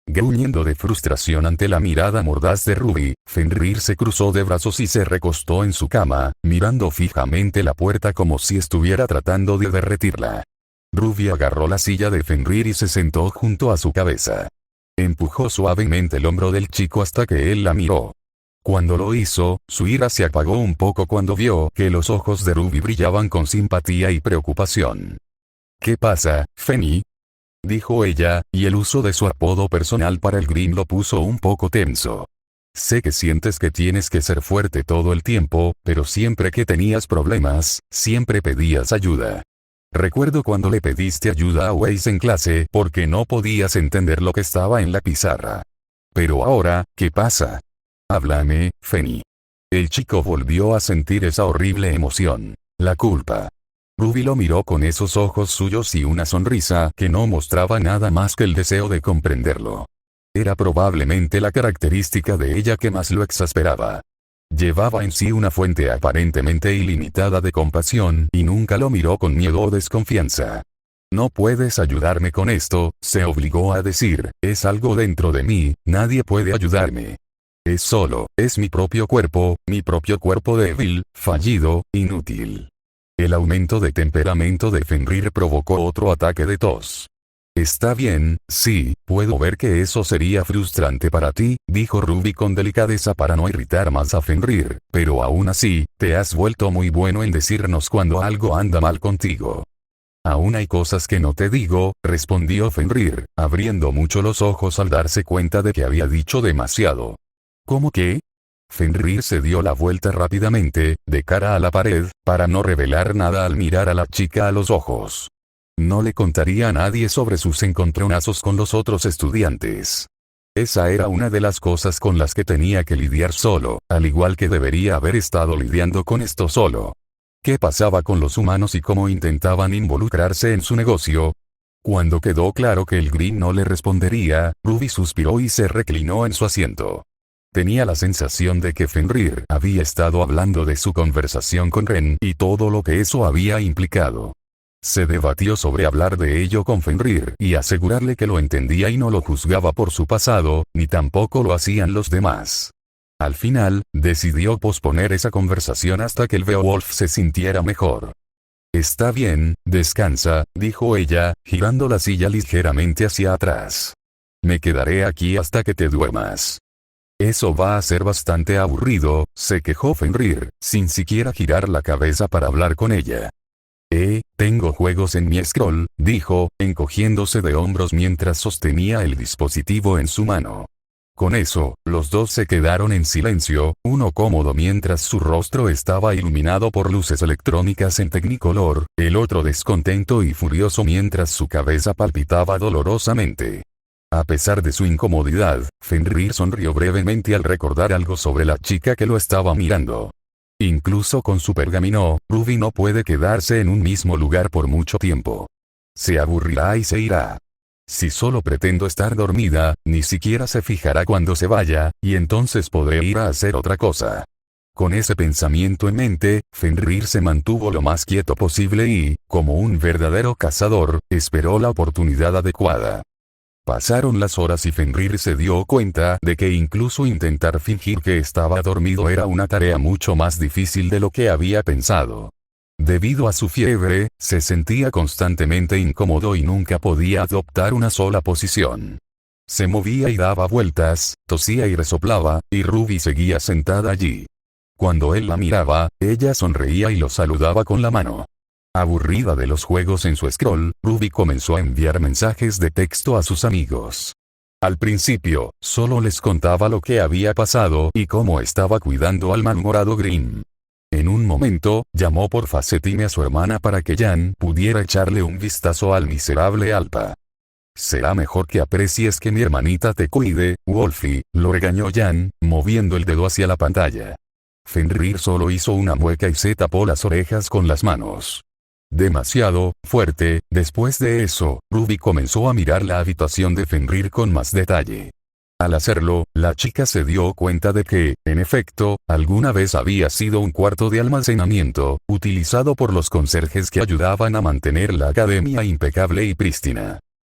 Gruñendo de frustración ante la mirada mordaz de Ruby, Fenrir se cruzó de brazos y se recostó en su cama, mirando fijamente la puerta como si estuviera tratando de derretirla. Ruby agarró la silla de Fenrir y se sentó junto a su cabeza. Empujó suavemente el hombro del chico hasta que él la miró. Cuando lo hizo, su ira se apagó un poco cuando vio que los ojos de Ruby brillaban con simpatía y preocupación. «¿Qué pasa, Feni?», dijo ella, y el uso de su apodo personal para el Grimm lo puso un poco tenso. «Sé que sientes que tienes que ser fuerte todo el tiempo, pero siempre que tenías problemas, siempre pedías ayuda. Recuerdo cuando le pediste ayuda a Weiss en clase porque no podías entender lo que estaba en la pizarra. Pero ahora, ¿qué pasa? Háblame, Feni». El chico volvió a sentir esa horrible emoción, la culpa. Ruby lo miró con esos ojos suyos y una sonrisa que no mostraba nada más que el deseo de comprenderlo. Era probablemente la característica de ella que más lo exasperaba. Llevaba en sí una fuente aparentemente ilimitada de compasión y nunca lo miró con miedo o desconfianza. «No puedes ayudarme con esto», se obligó a decir, «es algo dentro de mí, nadie puede ayudarme. Es mi propio cuerpo débil, fallido, inútil». El aumento de temperamento de Fenrir provocó otro ataque de tos. «Está bien, sí, puedo ver que eso sería frustrante para ti», dijo Ruby con delicadeza para no irritar más a Fenrir, «pero aún así, te has vuelto muy bueno en decirnos cuando algo anda mal contigo». «Aún hay cosas que no te digo», respondió Fenrir, abriendo mucho los ojos al darse cuenta de que había dicho demasiado. «¿Cómo qué?». Fenrir se dio la vuelta rápidamente, de cara a la pared, para no revelar nada al mirar a la chica a los ojos. No le contaría a nadie sobre sus encontronazos con los otros estudiantes. Esa era una de las cosas con las que tenía que lidiar solo, al igual que debería haber estado lidiando con esto solo. ¿Qué pasaba con los humanos y cómo intentaban involucrarse en su negocio? Cuando quedó claro que el Grimm no le respondería, Ruby suspiró y se reclinó en su asiento. Tenía la sensación de que Fenrir había estado hablando de su conversación con Ren y todo lo que eso había implicado. Se debatió sobre hablar de ello con Fenrir y asegurarle que lo entendía y no lo juzgaba por su pasado, ni tampoco lo hacían los demás. Al final, decidió posponer esa conversación hasta que el Beowulf se sintiera mejor. Está bien, descansa, dijo ella, girando la silla ligeramente hacia atrás. Me quedaré aquí hasta que te duermas. Eso va a ser bastante aburrido, se quejó Fenrir, sin siquiera girar la cabeza para hablar con ella. Tengo juegos en mi scroll, dijo, encogiéndose de hombros mientras sostenía el dispositivo en su mano. Con eso, los dos se quedaron en silencio, uno cómodo mientras su rostro estaba iluminado por luces electrónicas en Technicolor, el otro descontento y furioso mientras su cabeza palpitaba dolorosamente. A pesar de su incomodidad, Fenrir sonrió brevemente al recordar algo sobre la chica que lo estaba mirando. Incluso con su pergamino, Ruby no puede quedarse en un mismo lugar por mucho tiempo. Se aburrirá y se irá. Si solo pretendo estar dormida, ni siquiera se fijará cuando se vaya, y entonces podré ir a hacer otra cosa. Con ese pensamiento en mente, Fenrir se mantuvo lo más quieto posible y, como un verdadero cazador, esperó la oportunidad adecuada. Pasaron las horas y Fenrir se dio cuenta de que incluso intentar fingir que estaba dormido era una tarea mucho más difícil de lo que había pensado. Debido a su fiebre, se sentía constantemente incómodo y nunca podía adoptar una sola posición. Se movía y daba vueltas, tosía y resoplaba, y Ruby seguía sentada allí. Cuando él la miraba, ella sonreía y lo saludaba con la mano. Aburrida de los juegos en su scroll, Ruby comenzó a enviar mensajes de texto a sus amigos. Al principio, solo les contaba lo que había pasado y cómo estaba cuidando al malhumorado Grimm. En un momento, llamó por FaceTime a su hermana para que Jan pudiera echarle un vistazo al miserable Alpa. Será mejor que aprecies que mi hermanita te cuide, Wolfie, lo regañó Jan, moviendo el dedo hacia la pantalla. Fenrir solo hizo una mueca y se tapó las orejas con las manos. Demasiado fuerte. Después de eso, Ruby comenzó a mirar la habitación de Fenrir con más detalle. Al hacerlo, la chica se dio cuenta de que, en efecto, alguna vez había sido un cuarto de almacenamiento, utilizado por los conserjes que ayudaban a mantener la academia impecable y prístina.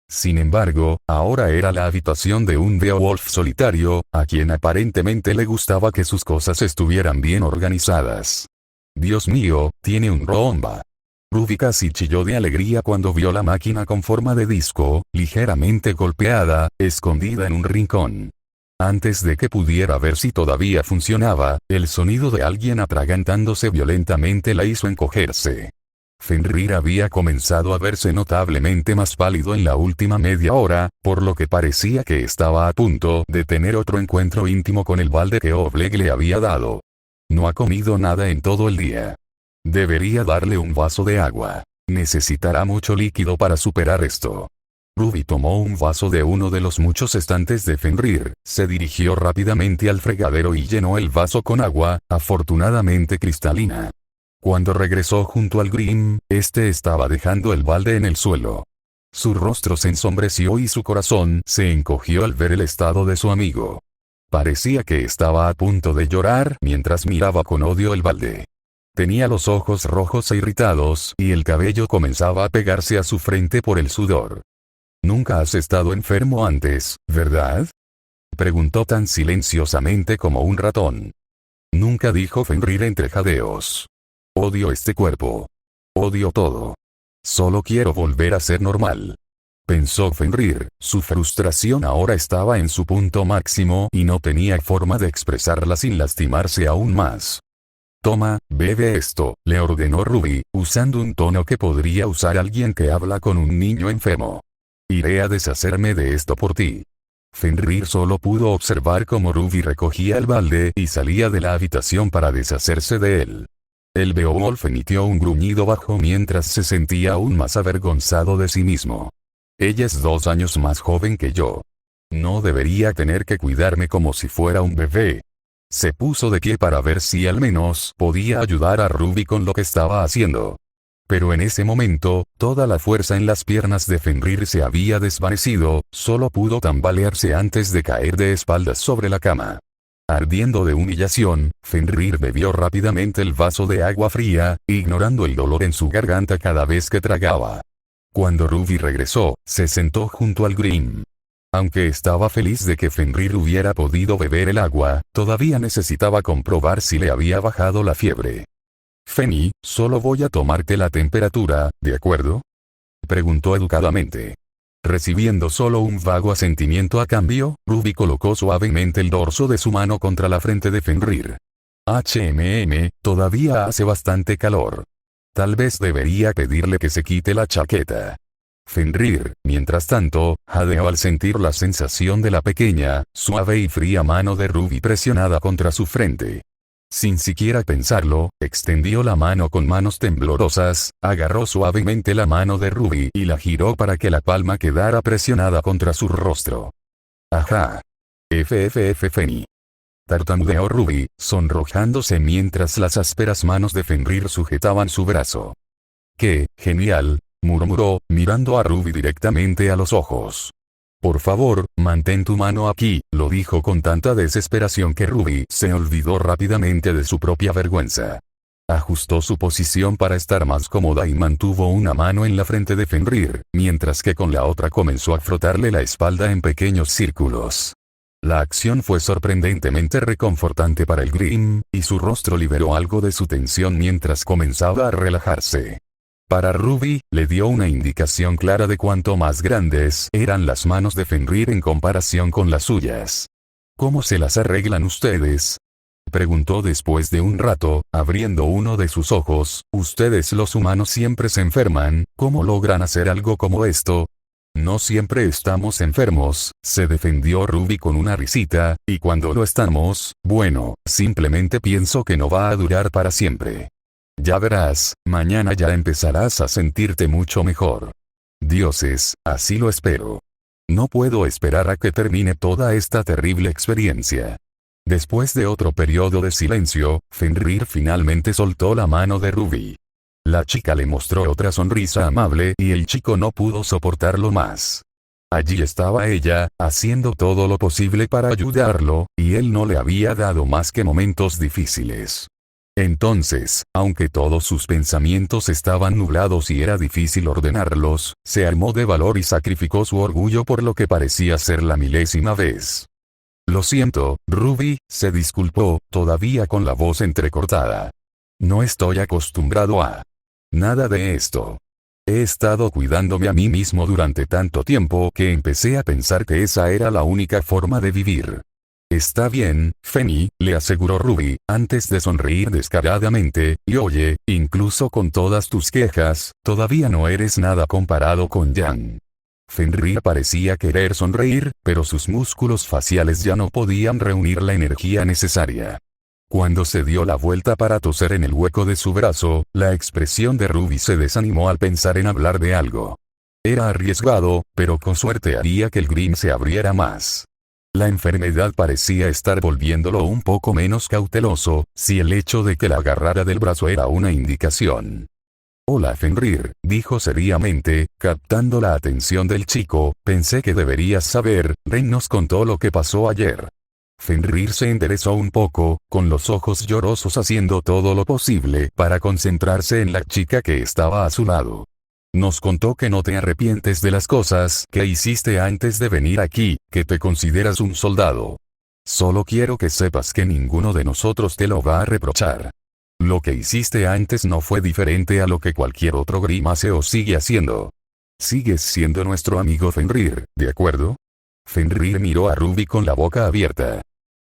Sin embargo, ahora era la habitación de un Beowulf solitario, a quien aparentemente le gustaba que sus cosas estuvieran bien organizadas. Dios mío, tiene un Roomba. Ruby casi chilló de alegría cuando vio la máquina con forma de disco, ligeramente golpeada, escondida en un rincón. Antes de que pudiera ver si todavía funcionaba, el sonido de alguien atragantándose violentamente la hizo encogerse. Fenrir había comenzado a verse notablemente más pálido en la última media hora, por lo que parecía que estaba a punto de tener otro encuentro íntimo con el balde que Oleg le había dado. No ha comido nada en todo el día. Debería darle un vaso de agua. Necesitará mucho líquido para superar esto. Ruby tomó un vaso de uno de los muchos estantes de Fenrir, se dirigió rápidamente al fregadero y llenó el vaso con agua, afortunadamente cristalina. Cuando regresó junto al Grimm, este estaba dejando el balde en el suelo. Su rostro se ensombreció y su corazón se encogió al ver el estado de su amigo. Parecía que estaba a punto de llorar mientras miraba con odio el balde. Tenía los ojos rojos e irritados y el cabello comenzaba a pegarse a su frente por el sudor. «Nunca has estado enfermo antes, ¿verdad?», preguntó tan silenciosamente como un ratón. «Nunca», dijo Fenrir entre jadeos. «Odio este cuerpo. Odio todo. Solo quiero volver a ser normal», pensó Fenrir. Su frustración ahora estaba en su punto máximo y no tenía forma de expresarla sin lastimarse aún más. «Toma, bebe esto», le ordenó Ruby, usando un tono que podría usar alguien que habla con un niño enfermo. «Iré a deshacerme de esto por ti». Fenrir solo pudo observar cómo Ruby recogía el balde y salía de la habitación para deshacerse de él. El Beowulf emitió un gruñido bajo mientras se sentía aún más avergonzado de sí mismo. «Ella es 2 años más joven que yo. No debería tener que cuidarme como si fuera un bebé». Se puso de pie para ver si al menos podía ayudar a Ruby con lo que estaba haciendo. Pero en ese momento, toda la fuerza en las piernas de Fenrir se había desvanecido, solo pudo tambalearse antes de caer de espaldas sobre la cama. Ardiendo de humillación, Fenrir bebió rápidamente el vaso de agua fría, ignorando el dolor en su garganta cada vez que tragaba. Cuando Ruby regresó, se sentó junto al Grimm. Aunque estaba feliz de que Fenrir hubiera podido beber el agua, todavía necesitaba comprobar si le había bajado la fiebre. «Feni, solo voy a tomarte la temperatura, ¿de acuerdo?», preguntó educadamente. Recibiendo solo un vago asentimiento a cambio, Ruby colocó suavemente el dorso de su mano contra la frente de Fenrir. Todavía hace bastante calor. Tal vez debería pedirle que se quite la chaqueta. Fenrir, mientras tanto, jadeó al sentir la sensación de la pequeña, suave y fría mano de Ruby presionada contra su frente. Sin siquiera pensarlo, extendió la mano con manos temblorosas, agarró suavemente la mano de Ruby y la giró para que la palma quedara presionada contra su rostro. «Ajá. Feni», tartamudeó Ruby, sonrojándose mientras las ásperas manos de Fenrir sujetaban su brazo. «¡Qué genial!», murmuró, mirando a Ruby directamente a los ojos. «Por favor, mantén tu mano aquí», lo dijo con tanta desesperación que Ruby se olvidó rápidamente de su propia vergüenza. Ajustó su posición para estar más cómoda y mantuvo una mano en la frente de Fenrir, mientras que con la otra comenzó a frotarle la espalda en pequeños círculos. La acción fue sorprendentemente reconfortante para el Grimm, y su rostro liberó algo de su tensión mientras comenzaba a relajarse. Para Ruby, le dio una indicación clara de cuánto más grandes eran las manos de Fenrir en comparación con las suyas. «¿Cómo se las arreglan ustedes?», preguntó después de un rato, abriendo uno de sus ojos. «Ustedes los humanos siempre se enferman, ¿cómo logran hacer algo como esto?». «No siempre estamos enfermos», se defendió Ruby con una risita, «y cuando lo estamos, bueno, simplemente pienso que no va a durar para siempre. Ya verás, mañana ya empezarás a sentirte mucho mejor». «Dioses, así lo espero. No puedo esperar a que termine toda esta terrible experiencia». Después de otro periodo de silencio, Fenrir finalmente soltó la mano de Ruby. La chica le mostró otra sonrisa amable y el chico no pudo soportarlo más. Allí estaba ella, haciendo todo lo posible para ayudarlo, y él no le había dado más que momentos difíciles. Entonces, aunque todos sus pensamientos estaban nublados y era difícil ordenarlos, se armó de valor y sacrificó su orgullo por lo que parecía ser la milésima vez. «Lo siento, Ruby», se disculpó, todavía con la voz entrecortada. «No estoy acostumbrado a nada de esto. He estado cuidándome a mí mismo durante tanto tiempo que empecé a pensar que esa era la única forma de vivir». «Está bien, Feni», le aseguró Ruby, antes de sonreír descaradamente, «y oye, incluso con todas tus quejas, todavía no eres nada comparado con Yang». Fenrir parecía querer sonreír, pero sus músculos faciales ya no podían reunir la energía necesaria. Cuando se dio la vuelta para toser en el hueco de su brazo, la expresión de Ruby se desanimó al pensar en hablar de algo. Era arriesgado, pero con suerte haría que el Grimm se abriera más. La enfermedad parecía estar volviéndolo un poco menos cauteloso, si el hecho de que la agarrara del brazo era una indicación. «Hola Fenrir», dijo seriamente, captando la atención del chico, «pensé que deberías saber, Ren nos contó lo que pasó ayer». Fenrir se enderezó un poco, con los ojos llorosos haciendo todo lo posible para concentrarse en la chica que estaba a su lado. «Nos contó que no te arrepientes de las cosas que hiciste antes de venir aquí, que te consideras un soldado. Solo quiero que sepas que ninguno de nosotros te lo va a reprochar. Lo que hiciste antes no fue diferente a lo que cualquier otro Grimm hace o sigue haciendo. Sigues siendo nuestro amigo Fenrir, ¿de acuerdo?» Fenrir miró a Ruby con la boca abierta.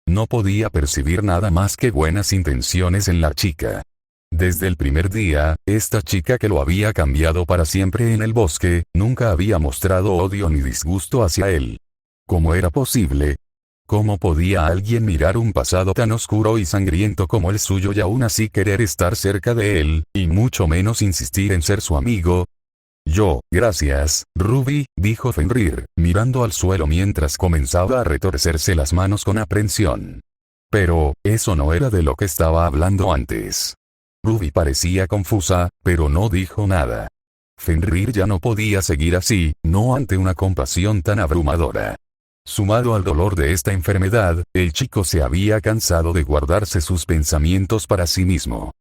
No podía percibir nada más que buenas intenciones en la chica. Desde el primer día, esta chica que lo había cambiado para siempre en el bosque, nunca había mostrado odio ni disgusto hacia él. ¿Cómo era posible? ¿Cómo podía alguien mirar un pasado tan oscuro y sangriento como el suyo y aún así querer estar cerca de él, y mucho menos insistir en ser su amigo? Gracias, Ruby», dijo Fenrir, mirando al suelo mientras comenzaba a retorcerse las manos con aprensión. Pero, eso no era de lo que estaba hablando antes. Ruby parecía confusa, pero no dijo nada. Fenrir ya no podía seguir así, no ante una compasión tan abrumadora. Sumado al dolor de esta enfermedad, el chico se había cansado de guardarse sus pensamientos para sí mismo.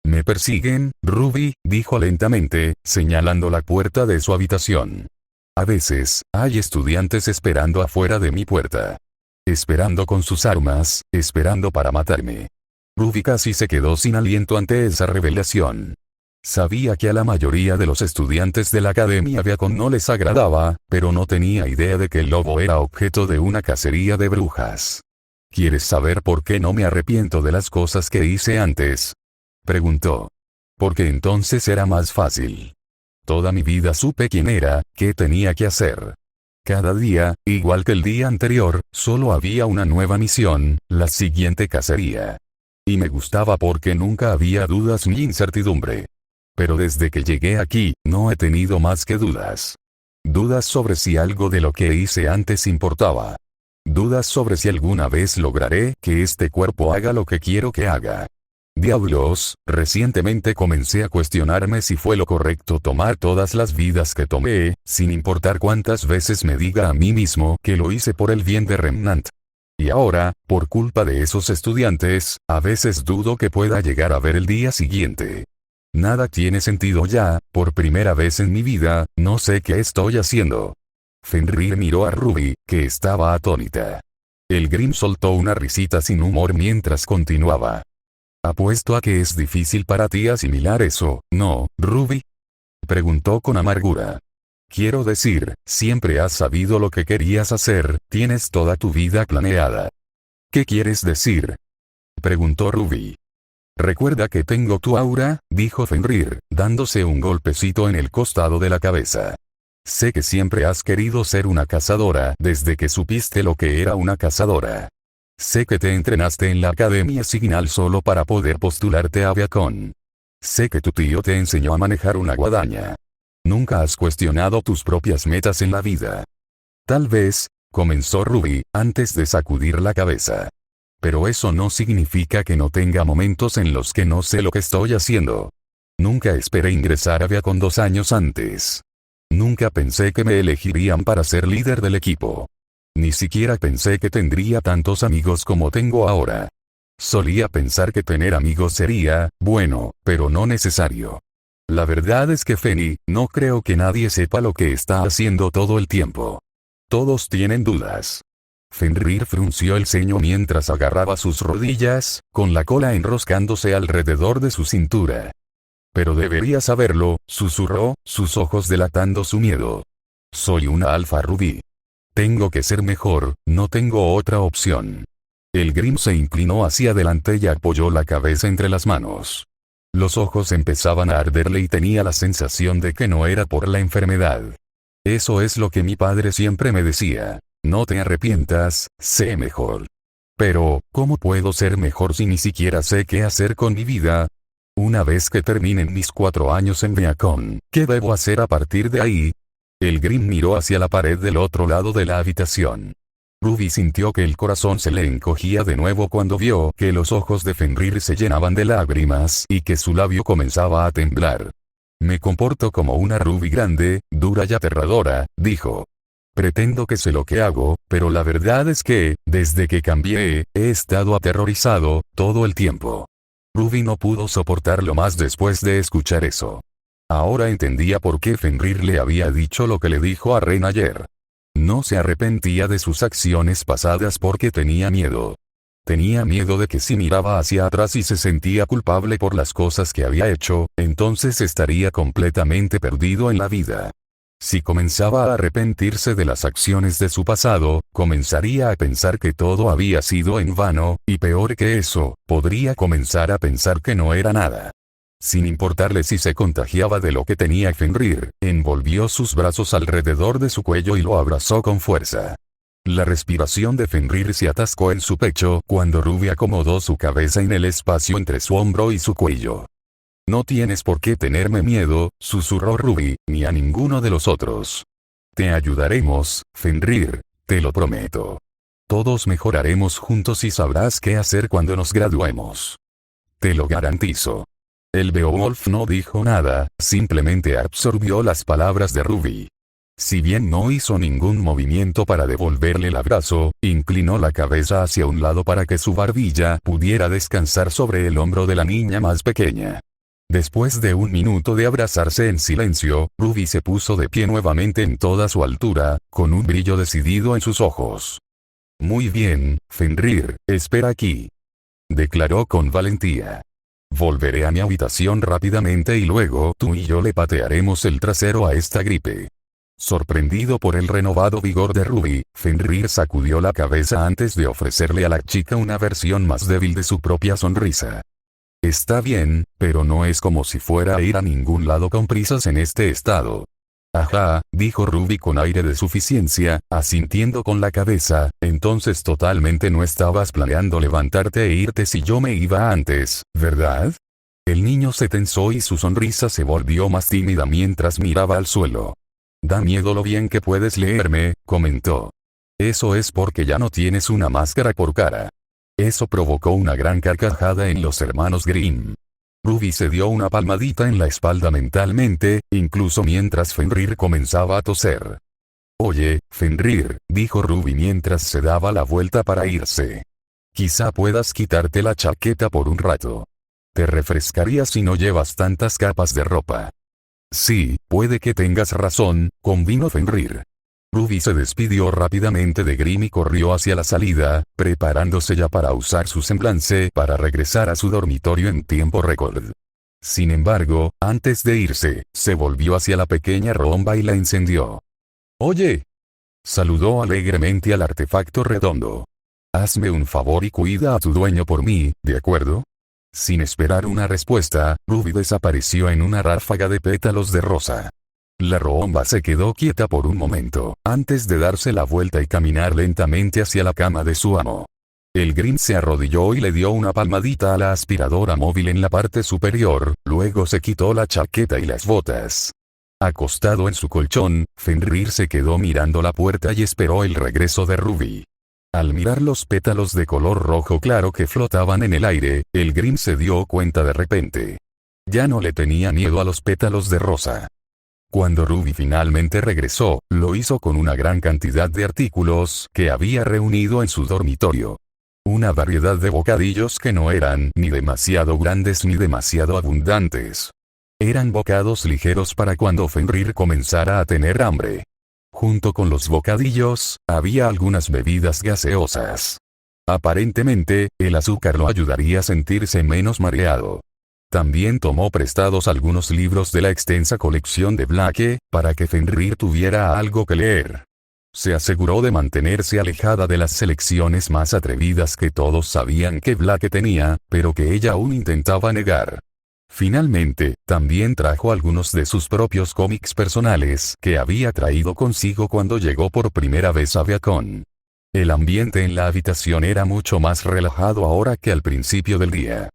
«¿Me persiguen, Ruby?», dijo lentamente, señalando la puerta de su habitación. «A veces, hay estudiantes esperando afuera de mi puerta. Esperando con sus armas, esperando para matarme». Ruby casi se quedó sin aliento ante esa revelación. Sabía que a la mayoría de los estudiantes de la Academia Viacon no les agradaba, pero no tenía idea de que el lobo era objeto de una cacería de brujas. «¿Quieres saber por qué no me arrepiento de las cosas que hice antes?», preguntó. «Porque entonces era más fácil. Toda mi vida supe quién era, qué tenía que hacer. Cada día, igual que el día anterior, solo había una nueva misión, la siguiente cacería. Y me gustaba porque nunca había dudas ni incertidumbre. Pero desde que llegué aquí, no he tenido más que dudas. Dudas sobre si algo de lo que hice antes importaba. Dudas sobre si alguna vez lograré que este cuerpo haga lo que quiero que haga. Diablos, recientemente comencé a cuestionarme si fue lo correcto tomar todas las vidas que tomé, sin importar cuántas veces me diga a mí mismo que lo hice por el bien de Remnant. Y ahora, por culpa de esos estudiantes, a veces dudo que pueda llegar a ver el día siguiente. Nada tiene sentido ya, por primera vez en mi vida, no sé qué estoy haciendo». Fenrir miró a Ruby, que estaba atónita. El Grimm soltó una risita sin humor mientras continuaba. «Apuesto a que es difícil para ti asimilar eso, ¿no, Ruby?», preguntó con amargura. «Quiero decir, siempre has sabido lo que querías hacer, tienes toda tu vida planeada». «¿Qué quieres decir?», preguntó Ruby. «Recuerda que tengo tu aura», dijo Fenrir, dándose un golpecito en el costado de la cabeza. «Sé que siempre has querido ser una cazadora desde que supiste lo que era una cazadora. Sé que te entrenaste en la Academia Signal solo para poder postularte a Viacon. Sé que tu tío te enseñó a manejar una guadaña. Nunca has cuestionado tus propias metas en la vida». «Tal vez», comenzó Ruby, antes de sacudir la cabeza. «Pero eso no significa que no tenga momentos en los que no sé lo que estoy haciendo. Nunca esperé ingresar a Viacon 2 años antes. Nunca pensé que me elegirían para ser líder del equipo. Ni siquiera pensé que tendría tantos amigos como tengo ahora. Solía pensar que tener amigos sería, bueno, pero no necesario. La verdad es que Feni, no creo que nadie sepa lo que está haciendo todo el tiempo. Todos tienen dudas». Fenrir frunció el ceño mientras agarraba sus rodillas, con la cola enroscándose alrededor de su cintura. «Pero debería saberlo», susurró, sus ojos delatando su miedo. «Soy una alfa Ruby. Tengo que ser mejor, no tengo otra opción». El Grimm se inclinó hacia adelante y apoyó la cabeza entre las manos. Los ojos empezaban a arderle y tenía la sensación de que no era por la enfermedad. «Eso es lo que mi padre siempre me decía. No te arrepientas, sé mejor». «Pero, ¿cómo puedo ser mejor si ni siquiera sé qué hacer con mi vida? Una vez que terminen mis 4 años en Viacon, ¿qué debo hacer a partir de ahí?». El Grimm miró hacia la pared del otro lado de la habitación. Ruby sintió que el corazón se le encogía de nuevo cuando vio que los ojos de Fenrir se llenaban de lágrimas y que su labio comenzaba a temblar. «Me comporto como una Ruby grande, dura y aterradora», dijo. «Pretendo que sé lo que hago, pero la verdad es que, desde que cambié, he estado aterrorizado, todo el tiempo». Ruby no pudo soportarlo más después de escuchar eso. Ahora entendía por qué Fenrir le había dicho lo que le dijo a Ren ayer. No se arrepentía de sus acciones pasadas porque tenía miedo. Tenía miedo de que si miraba hacia atrás y se sentía culpable por las cosas que había hecho, entonces estaría completamente perdido en la vida. Si comenzaba a arrepentirse de las acciones de su pasado, comenzaría a pensar que todo había sido en vano, y peor que eso, podría comenzar a pensar que no era nada. Sin importarle si se contagiaba de lo que tenía Fenrir, envolvió sus brazos alrededor de su cuello y lo abrazó con fuerza. La respiración de Fenrir se atascó en su pecho cuando Ruby acomodó su cabeza en el espacio entre su hombro y su cuello. «No tienes por qué tenerme miedo», susurró Ruby, «ni a ninguno de los otros. Te ayudaremos, Fenrir, te lo prometo». Todos mejoraremos juntos y sabrás qué hacer cuando nos graduemos. Te lo garantizo. El Beowulf no dijo nada, simplemente absorbió las palabras de Ruby. Si bien no hizo ningún movimiento para devolverle el abrazo, inclinó la cabeza hacia un lado para que su barbilla pudiera descansar sobre el hombro de la niña más pequeña. Después de un minuto de abrazarse en silencio, Ruby se puso de pie nuevamente en toda su altura, con un brillo decidido en sus ojos. Muy bien, Fenrir, espera aquí. Declaró con valentía. Volveré a mi habitación rápidamente y luego tú y yo le patearemos el trasero a esta gripe. Sorprendido por el renovado vigor de Ruby, Fenrir sacudió la cabeza antes de ofrecerle a la chica una versión más débil de su propia sonrisa. Está bien, pero no es como si fuera a ir a ningún lado con prisas en este estado. Ajá, dijo Ruby con aire de suficiencia, asintiendo con la cabeza, entonces totalmente no estabas planeando levantarte e irte si yo me iba antes, ¿verdad? El niño se tensó y su sonrisa se volvió más tímida mientras miraba al suelo. Da miedo lo bien que puedes leerme, comentó. Eso es porque ya no tienes una máscara por cara. Eso provocó una gran carcajada en los hermanos Grimm. Ruby se dio una palmadita en la espalda mentalmente, incluso mientras Fenrir comenzaba a toser. Oye, Fenrir, dijo Ruby mientras se daba la vuelta para irse. Quizá puedas quitarte la chaqueta por un rato. Te refrescaría si no llevas tantas capas de ropa. Sí, puede que tengas razón, convino Fenrir. Ruby se despidió rápidamente de Grimm y corrió hacia la salida, preparándose ya para usar su semblance para regresar a su dormitorio en tiempo récord. Sin embargo, antes de irse, se volvió hacia la pequeña romba y la encendió. «Oye», saludó alegremente al artefacto redondo. «Hazme un favor y cuida a tu dueño por mí, ¿de acuerdo?» Sin esperar una respuesta, Ruby desapareció en una ráfaga de pétalos de rosa. La romba se quedó quieta por un momento, antes de darse la vuelta y caminar lentamente hacia la cama de su amo. El Grimm se arrodilló y le dio una palmadita a la aspiradora móvil en la parte superior, luego se quitó la chaqueta y las botas. Acostado en su colchón, Fenrir se quedó mirando la puerta y esperó el regreso de Ruby. Al mirar los pétalos de color rojo claro que flotaban en el aire, el Grimm se dio cuenta de repente. Ya no le tenía miedo a los pétalos de rosa. Cuando Ruby finalmente regresó, lo hizo con una gran cantidad de artículos que había reunido en su dormitorio. Una variedad de bocadillos que no eran ni demasiado grandes ni demasiado abundantes. Eran bocados ligeros para cuando Fenrir comenzara a tener hambre. Junto con los bocadillos, había algunas bebidas gaseosas. Aparentemente, el azúcar lo ayudaría a sentirse menos mareado. También tomó prestados algunos libros de la extensa colección de Blake, para que Fenrir tuviera algo que leer. Se aseguró de mantenerse alejada de las selecciones más atrevidas que todos sabían que Blake tenía, pero que ella aún intentaba negar. Finalmente, también trajo algunos de sus propios cómics personales que había traído consigo cuando llegó por primera vez a Beacon. El ambiente en la habitación era mucho más relajado ahora que al principio del día.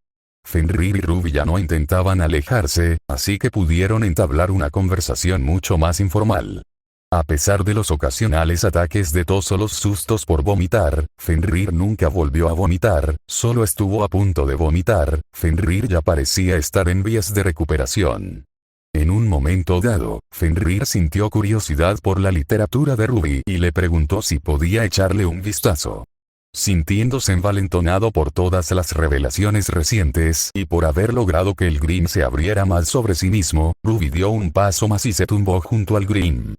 Fenrir y Ruby ya no intentaban alejarse, así que pudieron entablar una conversación mucho más informal. A pesar de los ocasionales ataques de tos o los sustos por vomitar, Fenrir nunca volvió a vomitar, solo estuvo a punto de vomitar. Fenrir ya parecía estar en vías de recuperación. En un momento dado, Fenrir sintió curiosidad por la literatura de Ruby y le preguntó si podía echarle un vistazo. Sintiéndose envalentonado por todas las revelaciones recientes y por haber logrado que el Grimm se abriera más sobre sí mismo, Ruby dio un paso más y se tumbó junto al Grimm.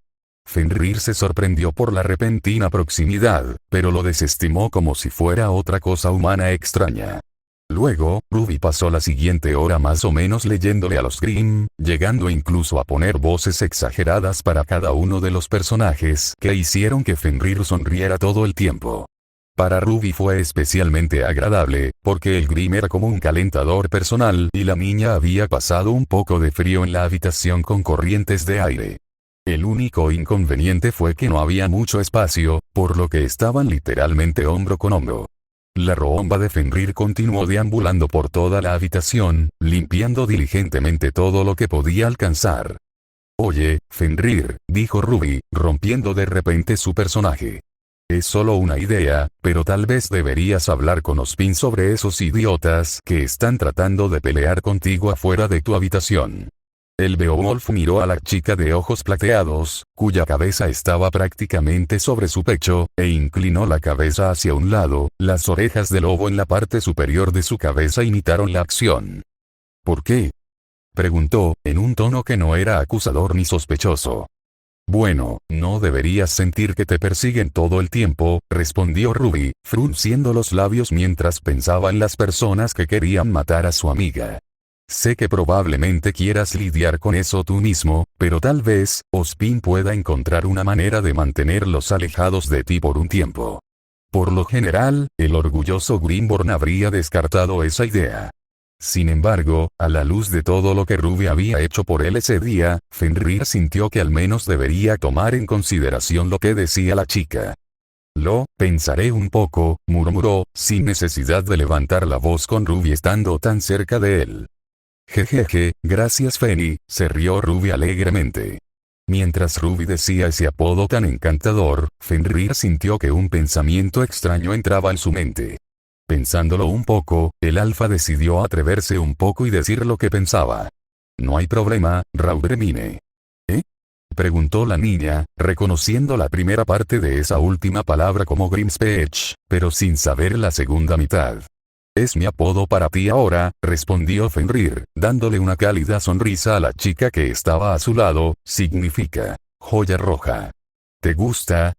Fenrir se sorprendió por la repentina proximidad, pero lo desestimó como si fuera otra cosa humana extraña. Luego, Ruby pasó la siguiente hora más o menos leyéndole a los Grimm, llegando incluso a poner voces exageradas para cada uno de los personajes que hicieron que Fenrir sonriera todo el tiempo. Para Ruby fue especialmente agradable, porque el Grimm era como un calentador personal y la niña había pasado un poco de frío en la habitación con corrientes de aire. El único inconveniente fue que no había mucho espacio, por lo que estaban literalmente hombro con hombro. La romba de Fenrir continuó deambulando por toda la habitación, limpiando diligentemente todo lo que podía alcanzar. «Oye, Fenrir», dijo Ruby, rompiendo de repente su personaje. Es solo una idea, pero tal vez deberías hablar con Ozpin sobre esos idiotas que están tratando de pelear contigo afuera de tu habitación. El Beowulf miró a la chica de ojos plateados, cuya cabeza estaba prácticamente sobre su pecho, e inclinó la cabeza hacia un lado. Las orejas de lobo en la parte superior de su cabeza imitaron la acción. ¿Por qué?, preguntó, en un tono que no era acusador ni sospechoso. Bueno, no deberías sentir que te persiguen todo el tiempo, respondió Ruby, frunciendo los labios mientras pensaba en las personas que querían matar a su amiga. Sé que probablemente quieras lidiar con eso tú mismo, pero tal vez, Ozpin pueda encontrar una manera de mantenerlos alejados de ti por un tiempo. Por lo general, el orgulloso Grimborn habría descartado esa idea. Sin embargo, a la luz de todo lo que Ruby había hecho por él ese día, Fenrir sintió que al menos debería tomar en consideración lo que decía la chica. Lo pensaré un poco, murmuró, sin necesidad de levantar la voz con Ruby estando tan cerca de él. Jejeje, gracias Feni, se rió Ruby alegremente. Mientras Ruby decía ese apodo tan encantador, Fenrir sintió que un pensamiento extraño entraba en su mente. Pensándolo un poco, el alfa decidió atreverse un poco y decir lo que pensaba. No hay problema, Raubremine. ¿Eh?, preguntó la niña, reconociendo la primera parte de esa última palabra como Grimspeech, pero sin saber la segunda mitad. Es mi apodo para ti ahora, respondió Fenrir, dándole una cálida sonrisa a la chica que estaba a su lado. Significa joya roja. ¿Te gusta?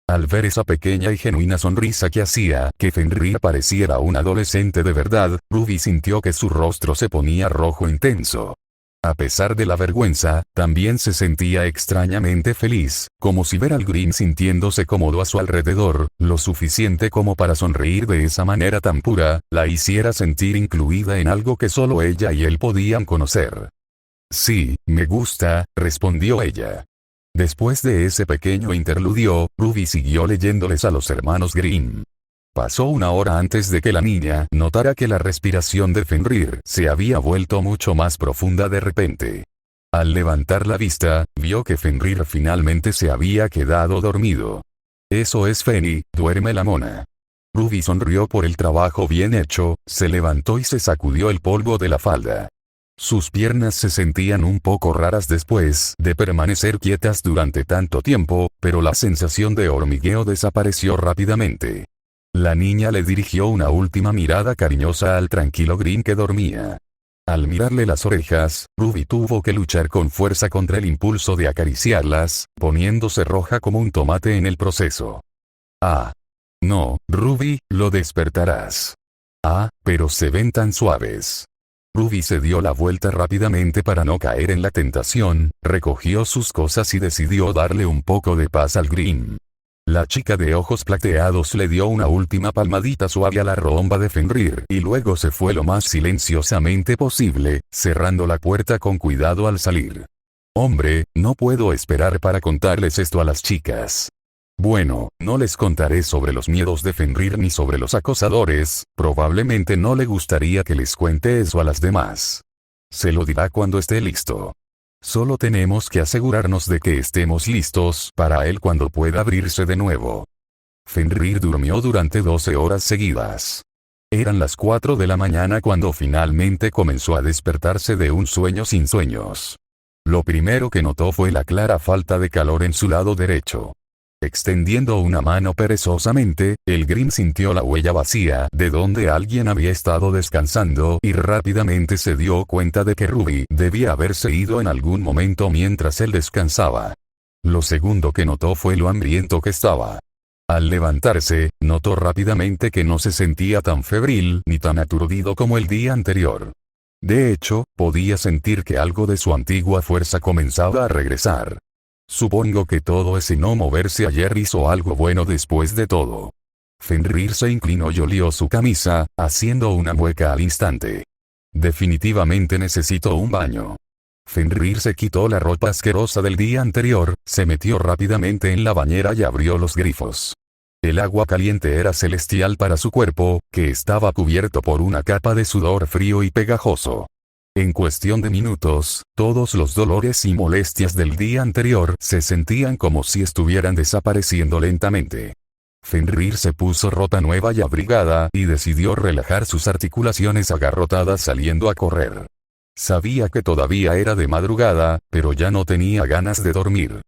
Al ver esa pequeña y genuina sonrisa que hacía que Fenrir pareciera un adolescente de verdad, Ruby sintió que su rostro se ponía rojo intenso. A pesar de la vergüenza, también se sentía extrañamente feliz, como si ver al Grim sintiéndose cómodo a su alrededor, lo suficiente como para sonreír de esa manera tan pura, la hiciera sentir incluida en algo que solo ella y él podían conocer. Sí, me gusta, respondió ella. Después de ese pequeño interludio, Ruby siguió leyéndoles a los hermanos Grimm. Pasó una hora antes de que la niña notara que la respiración de Fenrir se había vuelto mucho más profunda de repente. Al levantar la vista, vio que Fenrir finalmente se había quedado dormido. Eso es Feni, duerme la mona. Ruby sonrió por el trabajo bien hecho, se levantó y se sacudió el polvo de la falda. Sus piernas se sentían un poco raras después de permanecer quietas durante tanto tiempo, pero la sensación de hormigueo desapareció rápidamente. La niña le dirigió una última mirada cariñosa al tranquilo Grim que dormía. Al mirarle las orejas, Ruby tuvo que luchar con fuerza contra el impulso de acariciarlas, poniéndose roja como un tomate en el proceso. Ah. No, Ruby, lo despertarás. Ah, pero se ven tan suaves. Ruby se dio la vuelta rápidamente para no caer en la tentación, recogió sus cosas y decidió darle un poco de paz al Grim. La chica de ojos plateados le dio una última palmadita suave a la romba de Fenrir y luego se fue lo más silenciosamente posible, cerrando la puerta con cuidado al salir. Hombre, no puedo esperar para contarles esto a las chicas. Bueno, no les contaré sobre los miedos de Fenrir ni sobre los acosadores, probablemente no le gustaría que les cuente eso a las demás. Se lo dirá cuando esté listo. Solo tenemos que asegurarnos de que estemos listos para él cuando pueda abrirse de nuevo. Fenrir durmió durante 12 horas seguidas. Eran las 4 de la mañana cuando finalmente comenzó a despertarse de un sueño sin sueños. Lo primero que notó fue la clara falta de calor en su lado derecho. Extendiendo una mano perezosamente, el Grim sintió la huella vacía de donde alguien había estado descansando y rápidamente se dio cuenta de que Ruby debía haberse ido en algún momento mientras él descansaba. Lo segundo que notó fue lo hambriento que estaba. Al levantarse, notó rápidamente que no se sentía tan febril ni tan aturdido como el día anterior. De hecho, podía sentir que algo de su antigua fuerza comenzaba a regresar. Supongo que todo ese no moverse ayer hizo algo bueno después de todo. Fenrir se inclinó y olió su camisa, haciendo una mueca al instante. Definitivamente necesito un baño. Fenrir se quitó la ropa asquerosa del día anterior, se metió rápidamente en la bañera y abrió los grifos. El agua caliente era celestial para su cuerpo, que estaba cubierto por una capa de sudor frío y pegajoso. En cuestión de minutos, todos los dolores y molestias del día anterior se sentían como si estuvieran desapareciendo lentamente. Fenrir se puso ropa nueva y abrigada y decidió relajar sus articulaciones agarrotadas saliendo a correr. Sabía que todavía era de madrugada, pero ya no tenía ganas de dormir.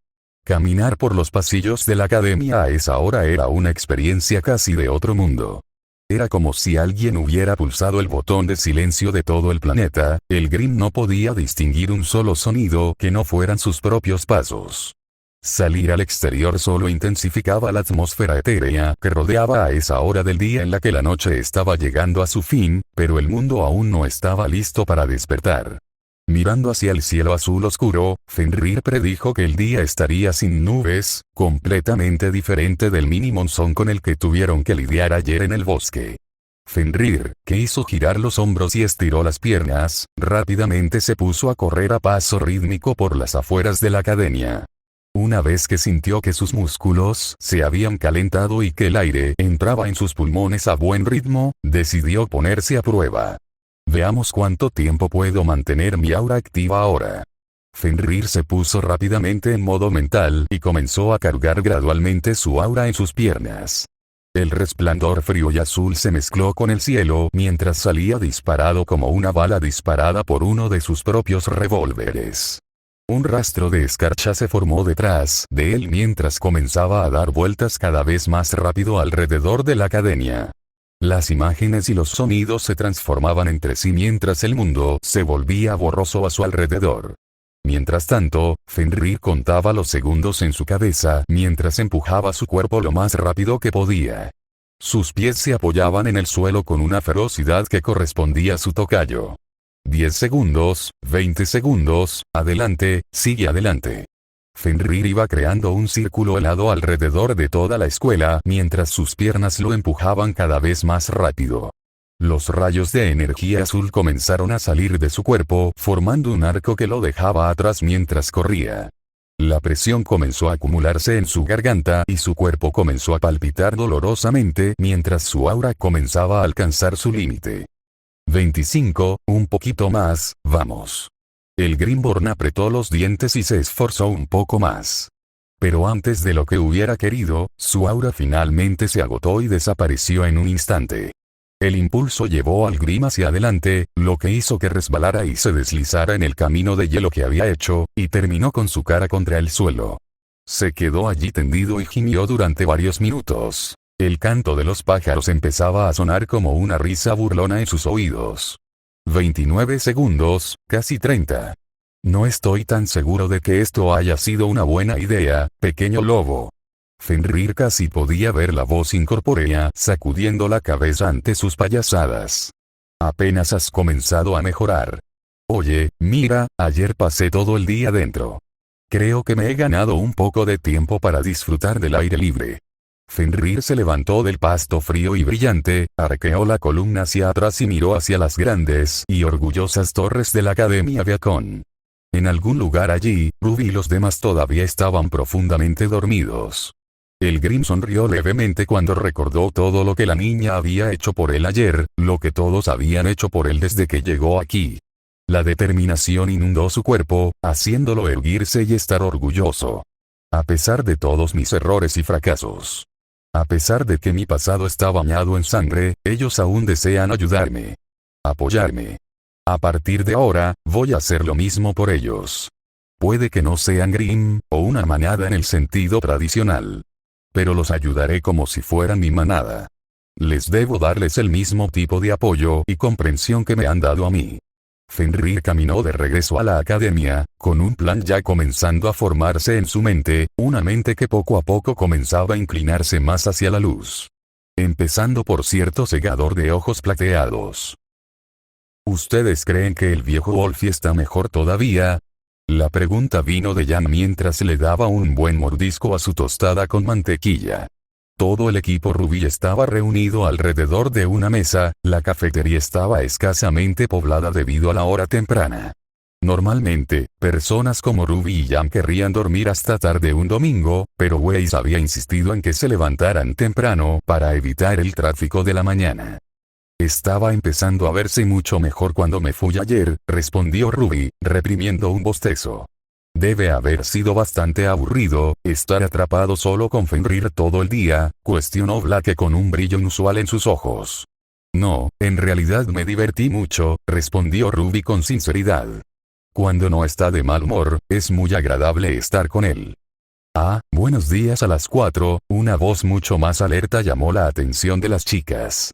Caminar por los pasillos de la academia a esa hora era una experiencia casi de otro mundo. Era como si alguien hubiera pulsado el botón de silencio de todo el planeta. El Grimm no podía distinguir un solo sonido que no fueran sus propios pasos. Salir al exterior solo intensificaba la atmósfera etérea que rodeaba a esa hora del día en la que la noche estaba llegando a su fin, pero el mundo aún no estaba listo para despertar. Mirando hacia el cielo azul oscuro, Fenrir predijo que el día estaría sin nubes, completamente diferente del mini monzón con el que tuvieron que lidiar ayer en el bosque. Fenrir, que hizo girar los hombros y estiró las piernas, rápidamente se puso a correr a paso rítmico por las afueras de la academia. Una vez que sintió que sus músculos se habían calentado y que el aire entraba en sus pulmones a buen ritmo, decidió ponerse a prueba. Veamos cuánto tiempo puedo mantener mi aura activa ahora. Fenrir se puso rápidamente en modo mental y comenzó a cargar gradualmente su aura en sus piernas. El resplandor frío y azul se mezcló con el cielo mientras salía disparado como una bala disparada por uno de sus propios revólveres. Un rastro de escarcha se formó detrás de él mientras comenzaba a dar vueltas cada vez más rápido alrededor de la academia. Las imágenes y los sonidos se transformaban entre sí mientras el mundo se volvía borroso a su alrededor. Mientras tanto, Fenrir contaba los segundos en su cabeza mientras empujaba su cuerpo lo más rápido que podía. Sus pies se apoyaban en el suelo con una ferocidad que correspondía a su tocayo. 10 segundos, 20 segundos, adelante, sigue adelante. Fenrir iba creando un círculo helado alrededor de toda la escuela mientras sus piernas lo empujaban cada vez más rápido. Los rayos de energía azul comenzaron a salir de su cuerpo formando un arco que lo dejaba atrás mientras corría. La presión comenzó a acumularse en su garganta y su cuerpo comenzó a palpitar dolorosamente mientras su aura comenzaba a alcanzar su límite. 25, un poquito más, vamos. El Grimborn apretó los dientes y se esforzó un poco más. Pero antes de lo que hubiera querido, su aura finalmente se agotó y desapareció en un instante. El impulso llevó al Grimm hacia adelante, lo que hizo que resbalara y se deslizara en el camino de hielo que había hecho, y terminó con su cara contra el suelo. Se quedó allí tendido y gimió durante varios minutos. El canto de los pájaros empezaba a sonar como una risa burlona en sus oídos. 29 segundos, casi 30. No estoy tan seguro de que esto haya sido una buena idea, pequeño lobo. Fenrir casi podía ver la voz incorpórea sacudiendo la cabeza ante sus payasadas. Apenas has comenzado a mejorar. Oye, mira, ayer pasé todo el día dentro. Creo que me he ganado un poco de tiempo para disfrutar del aire libre. Fenrir se levantó del pasto frío y brillante, arqueó la columna hacia atrás y miró hacia las grandes y orgullosas torres de la Academia Viacon. En algún lugar allí, Ruby y los demás todavía estaban profundamente dormidos. El Grimm sonrió levemente cuando recordó todo lo que la niña había hecho por él ayer, lo que todos habían hecho por él desde que llegó aquí. La determinación inundó su cuerpo, haciéndolo erguirse y estar orgulloso. A pesar de todos mis errores y fracasos. A pesar de que mi pasado está bañado en sangre, ellos aún desean ayudarme. Apoyarme. A partir de ahora, voy a hacer lo mismo por ellos. Puede que no sean Grimm, o una manada en el sentido tradicional. Pero los ayudaré como si fueran mi manada. Les debo darles el mismo tipo de apoyo y comprensión que me han dado a mí. Fenrir caminó de regreso a la academia, con un plan ya comenzando a formarse en su mente, una mente que poco a poco comenzaba a inclinarse más hacia la luz. Empezando por cierto segador de ojos plateados. ¿Ustedes creen que el viejo Wolfie está mejor todavía? La pregunta vino de Jan mientras le daba un buen mordisco a su tostada con mantequilla. Todo el equipo Ruby estaba reunido alrededor de una mesa, la cafetería estaba escasamente poblada debido a la hora temprana. Normalmente, personas como Ruby y Jan querrían dormir hasta tarde un domingo, pero Weiss había insistido en que se levantaran temprano para evitar el tráfico de la mañana. Estaba empezando a verse mucho mejor cuando me fui ayer, respondió Ruby, reprimiendo un bostezo. Debe haber sido bastante aburrido, estar atrapado solo con Fenrir todo el día, cuestionó Blake con un brillo inusual en sus ojos. No, en realidad me divertí mucho, respondió Ruby con sinceridad. Cuando no está de mal humor, es muy agradable estar con él. Ah, buenos días. A las 4, una voz mucho más alerta llamó la atención de las chicas.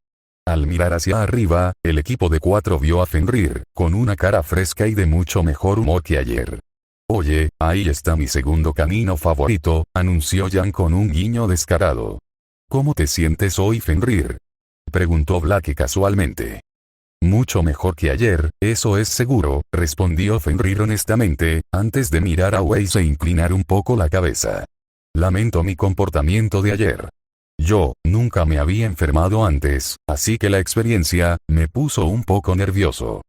Al mirar hacia arriba, el equipo de 4 vio a Fenrir, con una cara fresca y de mucho mejor humor que ayer. Oye, ahí está mi segundo canino favorito, anunció Jan con un guiño descarado. ¿Cómo te sientes hoy, Fenrir?, preguntó Blake casualmente. Mucho mejor que ayer, eso es seguro, respondió Fenrir honestamente, antes de mirar a Weiss e inclinar un poco la cabeza. Lamento mi comportamiento de ayer. Yo, nunca me había enfermado antes, así que la experiencia, me puso un poco nervioso.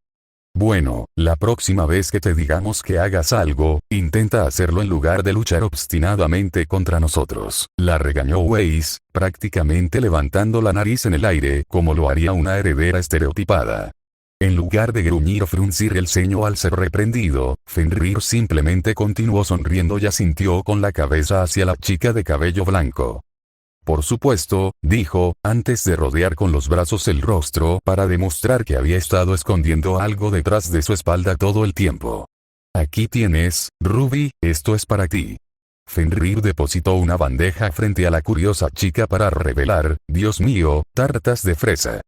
Bueno, la próxima vez que te digamos que hagas algo, intenta hacerlo en lugar de luchar obstinadamente contra nosotros, la regañó Weiss, prácticamente levantando la nariz en el aire como lo haría una heredera estereotipada. En lugar de gruñir o fruncir el ceño al ser reprendido, Fenrir simplemente continuó sonriendo y asintió con la cabeza hacia la chica de cabello blanco. Por supuesto, dijo, antes de rodear con los brazos el rostro para demostrar que había estado escondiendo algo detrás de su espalda todo el tiempo. Aquí tienes, Ruby, esto es para ti. Fenrir depositó una bandeja frente a la curiosa chica para revelar, Dios mío, tartas de fresa.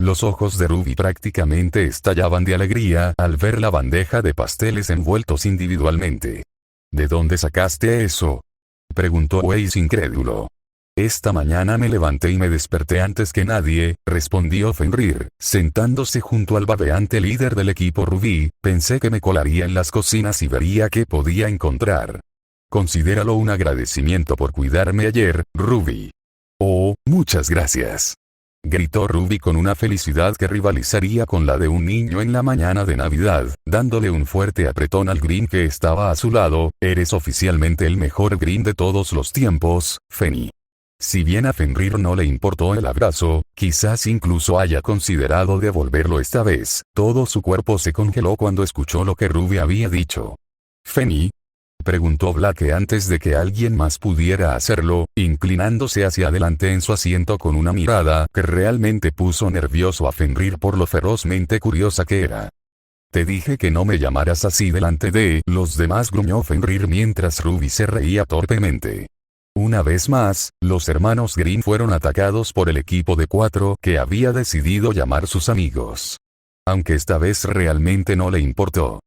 Los ojos de Ruby prácticamente estallaban de alegría al ver la bandeja de pasteles envueltos individualmente. ¿De dónde sacaste eso?, preguntó Weiss incrédulo. Esta mañana me levanté y me desperté antes que nadie, respondió Fenrir, sentándose junto al babeante líder del equipo Ruby. Pensé que me colaría en las cocinas y vería qué podía encontrar. Considéralo un agradecimiento por cuidarme ayer, Ruby. Oh, muchas gracias, gritó Ruby con una felicidad que rivalizaría con la de un niño en la mañana de Navidad, dándole un fuerte apretón al Green que estaba a su lado. Eres oficialmente el mejor Green de todos los tiempos, Feni. Si bien a Fenrir no le importó el abrazo, quizás incluso haya considerado devolverlo esta vez, todo su cuerpo se congeló cuando escuchó lo que Ruby había dicho. ¿Feni?, preguntó Blake antes de que alguien más pudiera hacerlo, inclinándose hacia adelante en su asiento con una mirada que realmente puso nervioso a Fenrir por lo ferozmente curiosa que era. Te dije que no me llamaras así delante de los demás, gruñó Fenrir mientras Ruby se reía torpemente. Una vez más, los hermanos Green fueron atacados por el equipo de 4 que había decidido llamar sus amigos. Aunque esta vez realmente no le importó.